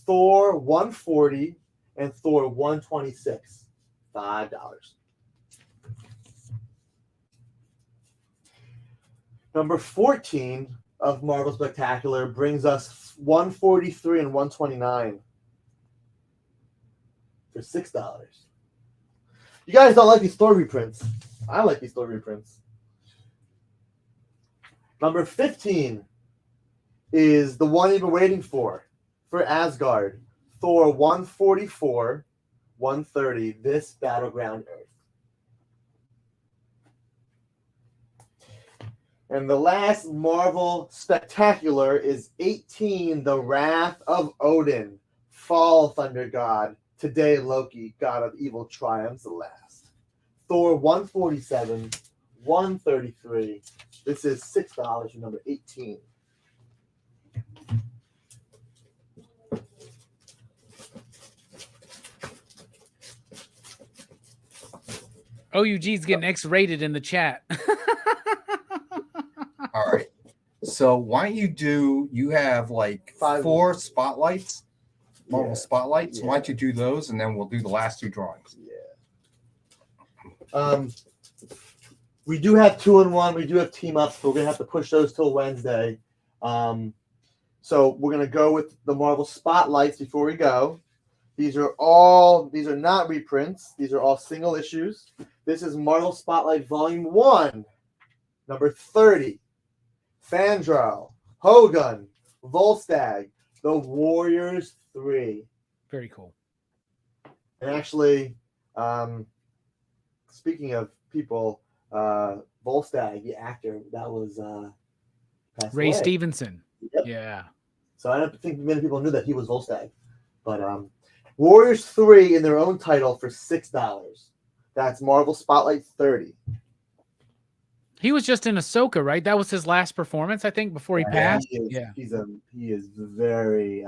Thor 140 and Thor 126. $5. Number 14 of Marvel Spectacular brings us 143 and 129 for $6. You guys don't like these Thor reprints. I like these Thor reprints. Number 15 is the one you've been waiting for Asgard. Thor 144, 130, This Battleground Earth. And the last Marvel Spectacular is 18, The Wrath of Odin. Fall, Thunder God. Today, Loki, God of Evil, triumphs the last. Thor 147, 133. This is $6 for number 18. OUG's getting X-rated in the chat. All right. So why don't you have like 4 spotlights, Marvel spotlights. Why don't you do those, and then we'll do the last 2 drawings. Yeah. We do have 2-in-1. We do have team ups, but we're gonna have to push those till Wednesday. So we're gonna go with the Marvel spotlights before we go. These are not reprints. These are all single issues. This is Marvel Spotlight Volume 1, number 30. Fandral, Hogun, Volstagg, The Warriors 3. Very cool. And actually, speaking of people, Volstagg, the actor, that was Ray away. Stevenson. Yep. Yeah. So I don't think many people knew that he was Volstagg. But Warriors 3 in their own title for $6. That's Marvel Spotlight 30. He was just in Ahsoka, right? That was his last performance, I think, before he passed. He is very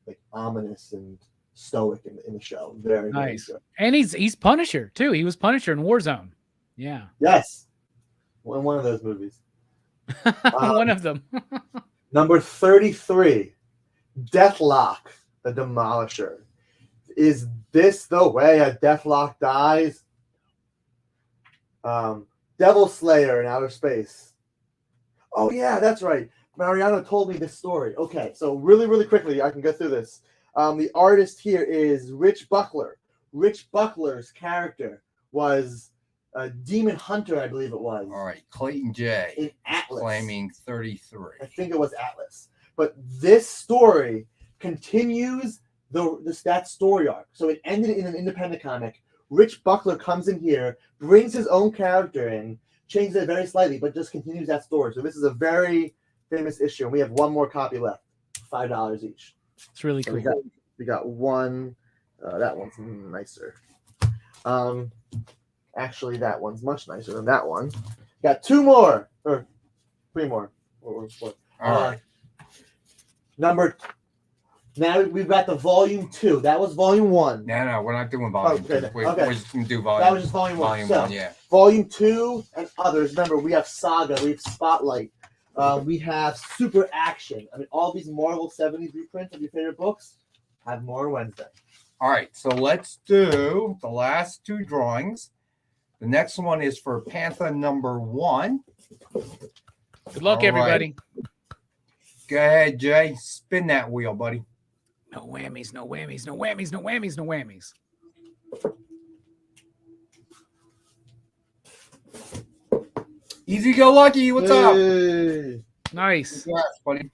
like ominous and stoic in the show. Very nice. Very good. And he's Punisher too. He was Punisher in Warzone. Yeah. Yes. One of those movies. One of them. Number 33, Deathlock, the Demolisher. Is this the way a Deathlock dies? Devil Slayer in Outer Space. Oh, yeah, that's right. Mariano told me this story. Okay, so really, really quickly, I can go through this. The artist here is Rich Buckler. Rich Buckler's character was Demon Hunter, I believe it was. All right, Clayton J. In Atlas. Claiming 33. I think it was Atlas. But this story continues that story arc. So it ended in an independent comic. Rich Buckler comes in here, brings his own character in, changes it very slightly, but just continues that story. So this is a very famous issue, and we have one more copy left, $5 each. It's really cool. We got one. That one's nicer. Actually, that one's much nicer than that one. Got 2 more or 3 more. All right. Now we've got the volume 2. That was volume 1. No, we're not doing volume 2. We're just going to do volume. That was just volume 1. Volume 1, yeah. Volume 2 and others. Remember, we have Saga, we have Spotlight, we have Super Action. I mean, all these Marvel 70s reprints of your favorite books have more Wednesday. All right, so let's do the last 2 drawings. The next one is for Panther number 1. Good luck, everybody. Go ahead, Jay. Spin that wheel, buddy. No whammies, no whammies, no whammies, no whammies, no whammies. Easy Go Lucky, what's up? Nice. Congrats, buddy.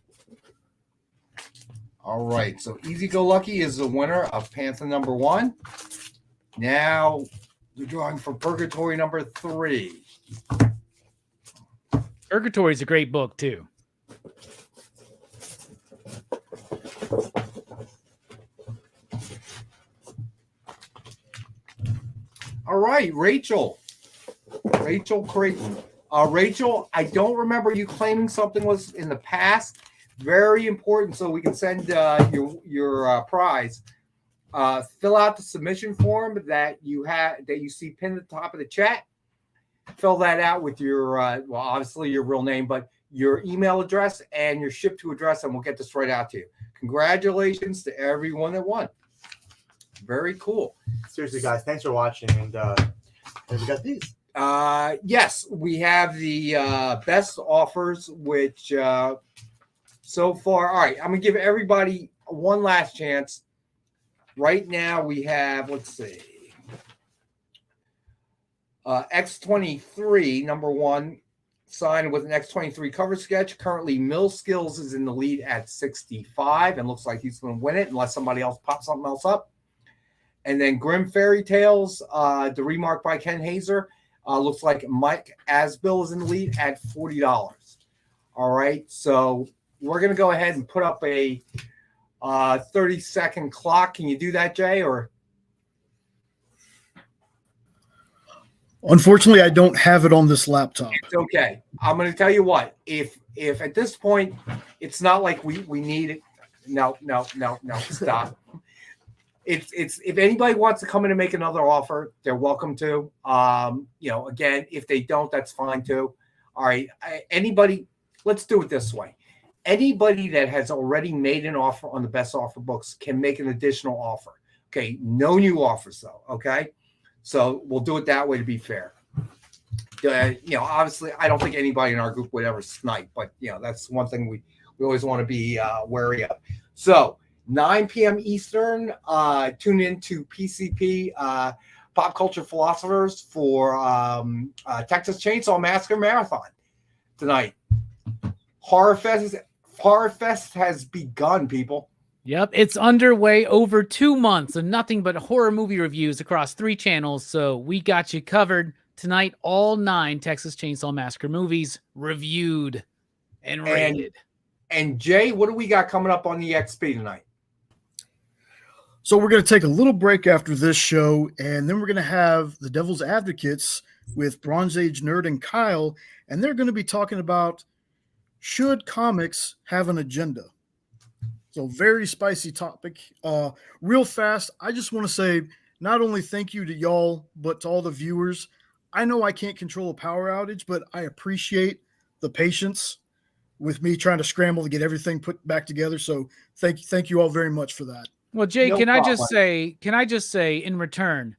All right, so Easy Go Lucky is the winner of Panther number 1. Now we're drawing for Purgatory number 3. Purgatory is a great book too. All right, Rachel Creighton. Rachel, I don't remember you claiming something was in the past. Very important, so we can send your prize. Fill out the submission form that you see pinned at the top of the chat. Fill that out with your obviously your real name, but your email address and your ship to address, and we'll get this right out to you. Congratulations to everyone that won. Very cool. Seriously, guys, thanks for watching, and we got these. Yes, we have the best offers, which so far. All right, I'm gonna give everybody one last chance. Right now, we have, let's see, X23 number 1 signed with an X23 cover sketch. Currently, Mill Skills is in the lead at 65, and looks like he's going to win it unless somebody else pops something else up. And then Grim Fairy Tales, the remark by Ken Haeser, looks like Mike Asbill is in the lead at $40. All right, so we're going to go ahead and put up a 30-second clock. Can you do that, Jay? Or unfortunately, I don't have it on this laptop. it's okay. I'm going to tell you what. If at this point it's not like we need it. No, stop. It's if anybody wants to come in and make another offer, they're welcome to. Again, if they don't, that's fine too. All right. Anybody, let's do it this way. Anybody that has already made an offer on the best offer books can make an additional offer. Okay. No new offers though. Okay. So we'll do it that way to be fair. Obviously I don't think anybody in our group would ever snipe, but that's one thing we always want to be wary of. So 9 p.m. Eastern, tune in to PCP Pop Culture Philosophers for Texas Chainsaw Massacre Marathon tonight. Horror Fest has begun, people. Yep, it's underway over 2 months of nothing but horror movie reviews across 3 channels, so we got you covered. Tonight, all 9 Texas Chainsaw Massacre movies reviewed and rated. And Jay, what do we got coming up on the XP tonight? So we're going to take a little break after this show, and then we're going to have the Devil's Advocates with Bronze Age Nerd and Kyle, and they're going to be talking about should comics have an agenda? So very spicy topic. Real fast, I just want to say not only thank you to y'all, but to all the viewers. I know I can't control a power outage, but I appreciate the patience with me trying to scramble to get everything put back together. So thank you all very much for that. Well, Jay, can I just say in return,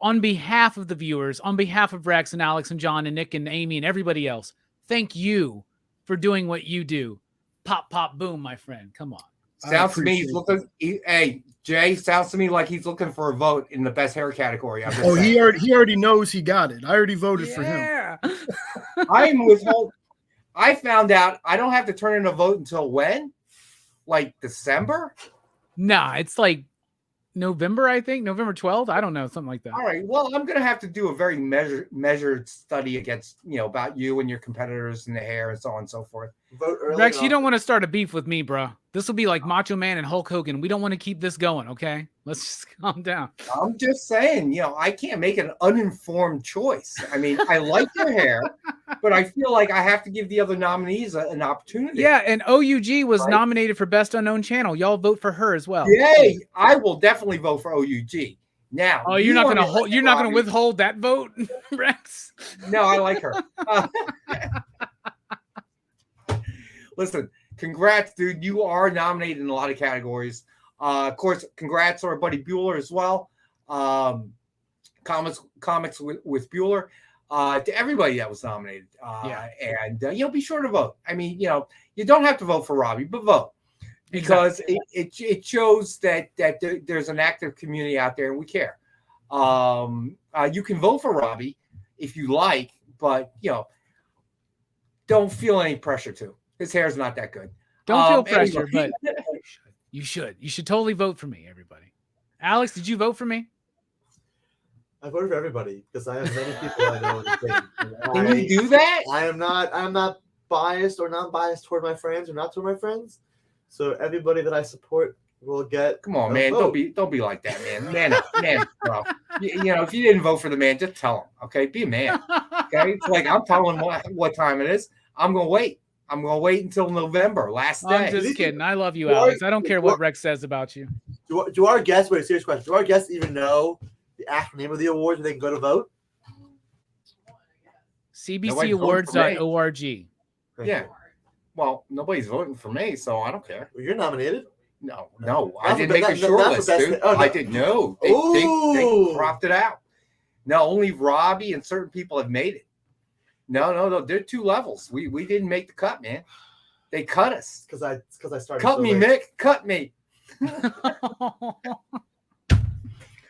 on behalf of the viewers, on behalf of Rex and Alex and John and Nick and Amy and everybody else, thank you for doing what you do. Pop, pop, boom, my friend. Come on. Sounds to me he's looking. Hey, Jay, sounds to me like he's looking for a vote in the best hair category. Oh, he already knows he got it. I already voted for him. I'm withhold. I found out I don't have to turn in a vote until when? Like December? Nah, it's like November, I think. November 12th. I don't know, something like that. All right. Well, I'm going to have to do a very measured study against, about you and your competitors in the hair and so on and so forth. Vote early. Rex, you don't want to start a beef with me, bro. This will be like Macho Man and Hulk Hogan. We don't want to keep this going, okay? Let's just calm down. I'm just saying, I can't make an uninformed choice. I mean, I like your hair, but I feel like I have to give the other nominees an opportunity. Yeah, and OUG was nominated for Best Unknown Channel. Y'all vote for her as well. Yay! I will definitely vote for OUG. Now, you're not gonna withhold that vote, Rex? No, I like her. Listen, congrats, dude. You are nominated in a lot of categories. Of course, congrats to our buddy Bueller as well. Comics with Bueller. To everybody that was nominated. And be sure to vote. I mean, you don't have to vote for Robbie, but vote. because it shows that there's an active community out there and we care. You can vote for Robbie if you like, but don't feel any pressure to. His hair's not that good. Don't feel pressure, but you should. You should totally vote for me, everybody. Alex, did you vote for me? I voted for everybody because I have many people I know in the thing. Can you do that? I am not biased or non-biased toward my friends or not toward my friends. So everybody that I support will get. Come on, man! Vote. Don't be like that, man. Man up, bro. If you didn't vote for the man, just tell him. Okay, be a man. Okay, it's like I'm telling what time it is. I'm gonna wait. I'm gonna wait until November, last day. I'm just kidding. I love you, Alex. I don't care what Rex says about you. Do our guests? Wait, serious question. Do our guests even know the actual name of the awards where they can go to vote? CBCAwards.org. Yeah. Well, nobody's voting for me, so I don't care. Well, you're nominated. No, I didn't make a short list, dude. I didn't know. They cropped it out. No, only Robbie and certain people have made it. No. There are 2 levels. We didn't make the cut, man. They cut us. Because I started. Cut me, Mick. Cut me.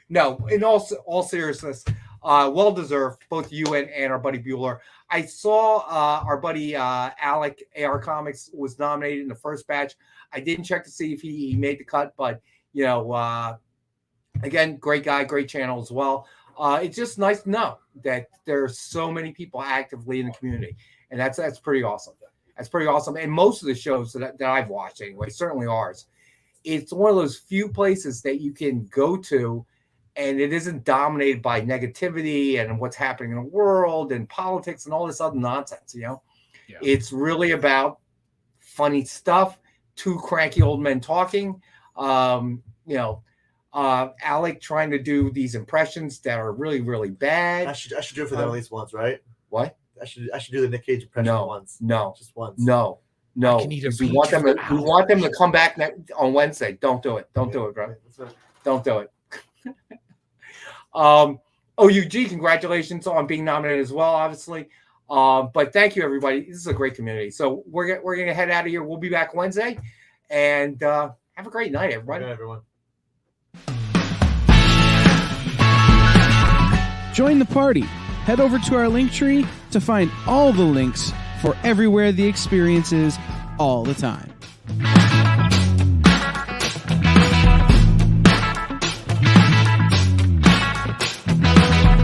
No, in all seriousness, well deserved, both you and our buddy Bueller. I saw our buddy Alec AR Comics was nominated in the first batch. I didn't check to see if he made the cut, but again, great guy, great channel as well. It's just nice to know that there's so many people actively in the community, and that's pretty awesome. That's pretty awesome. And most of the shows that I've watched, anyway, certainly ours, it's one of those few places that you can go to. And it isn't dominated by negativity and what's happening in the world and politics and all this other nonsense, Yeah. It's really about funny stuff, 2 cranky old men talking, Alec trying to do these impressions that are really, really bad. I should do it for them at least once, right? What? I should do the Nick Cage impression once. No. Just once. No. We want them to come back on Wednesday. Don't do it. Don't do it, bro. Don't do it. OUG, congratulations on being nominated as well, obviously. But thank you, everybody. This is a great community. So we're gonna head out of here. We'll be back Wednesday, and have a great night, everybody. Good night, everyone. Join the party. Head over to our Linktree to find all the links for everywhere the experience is all the time.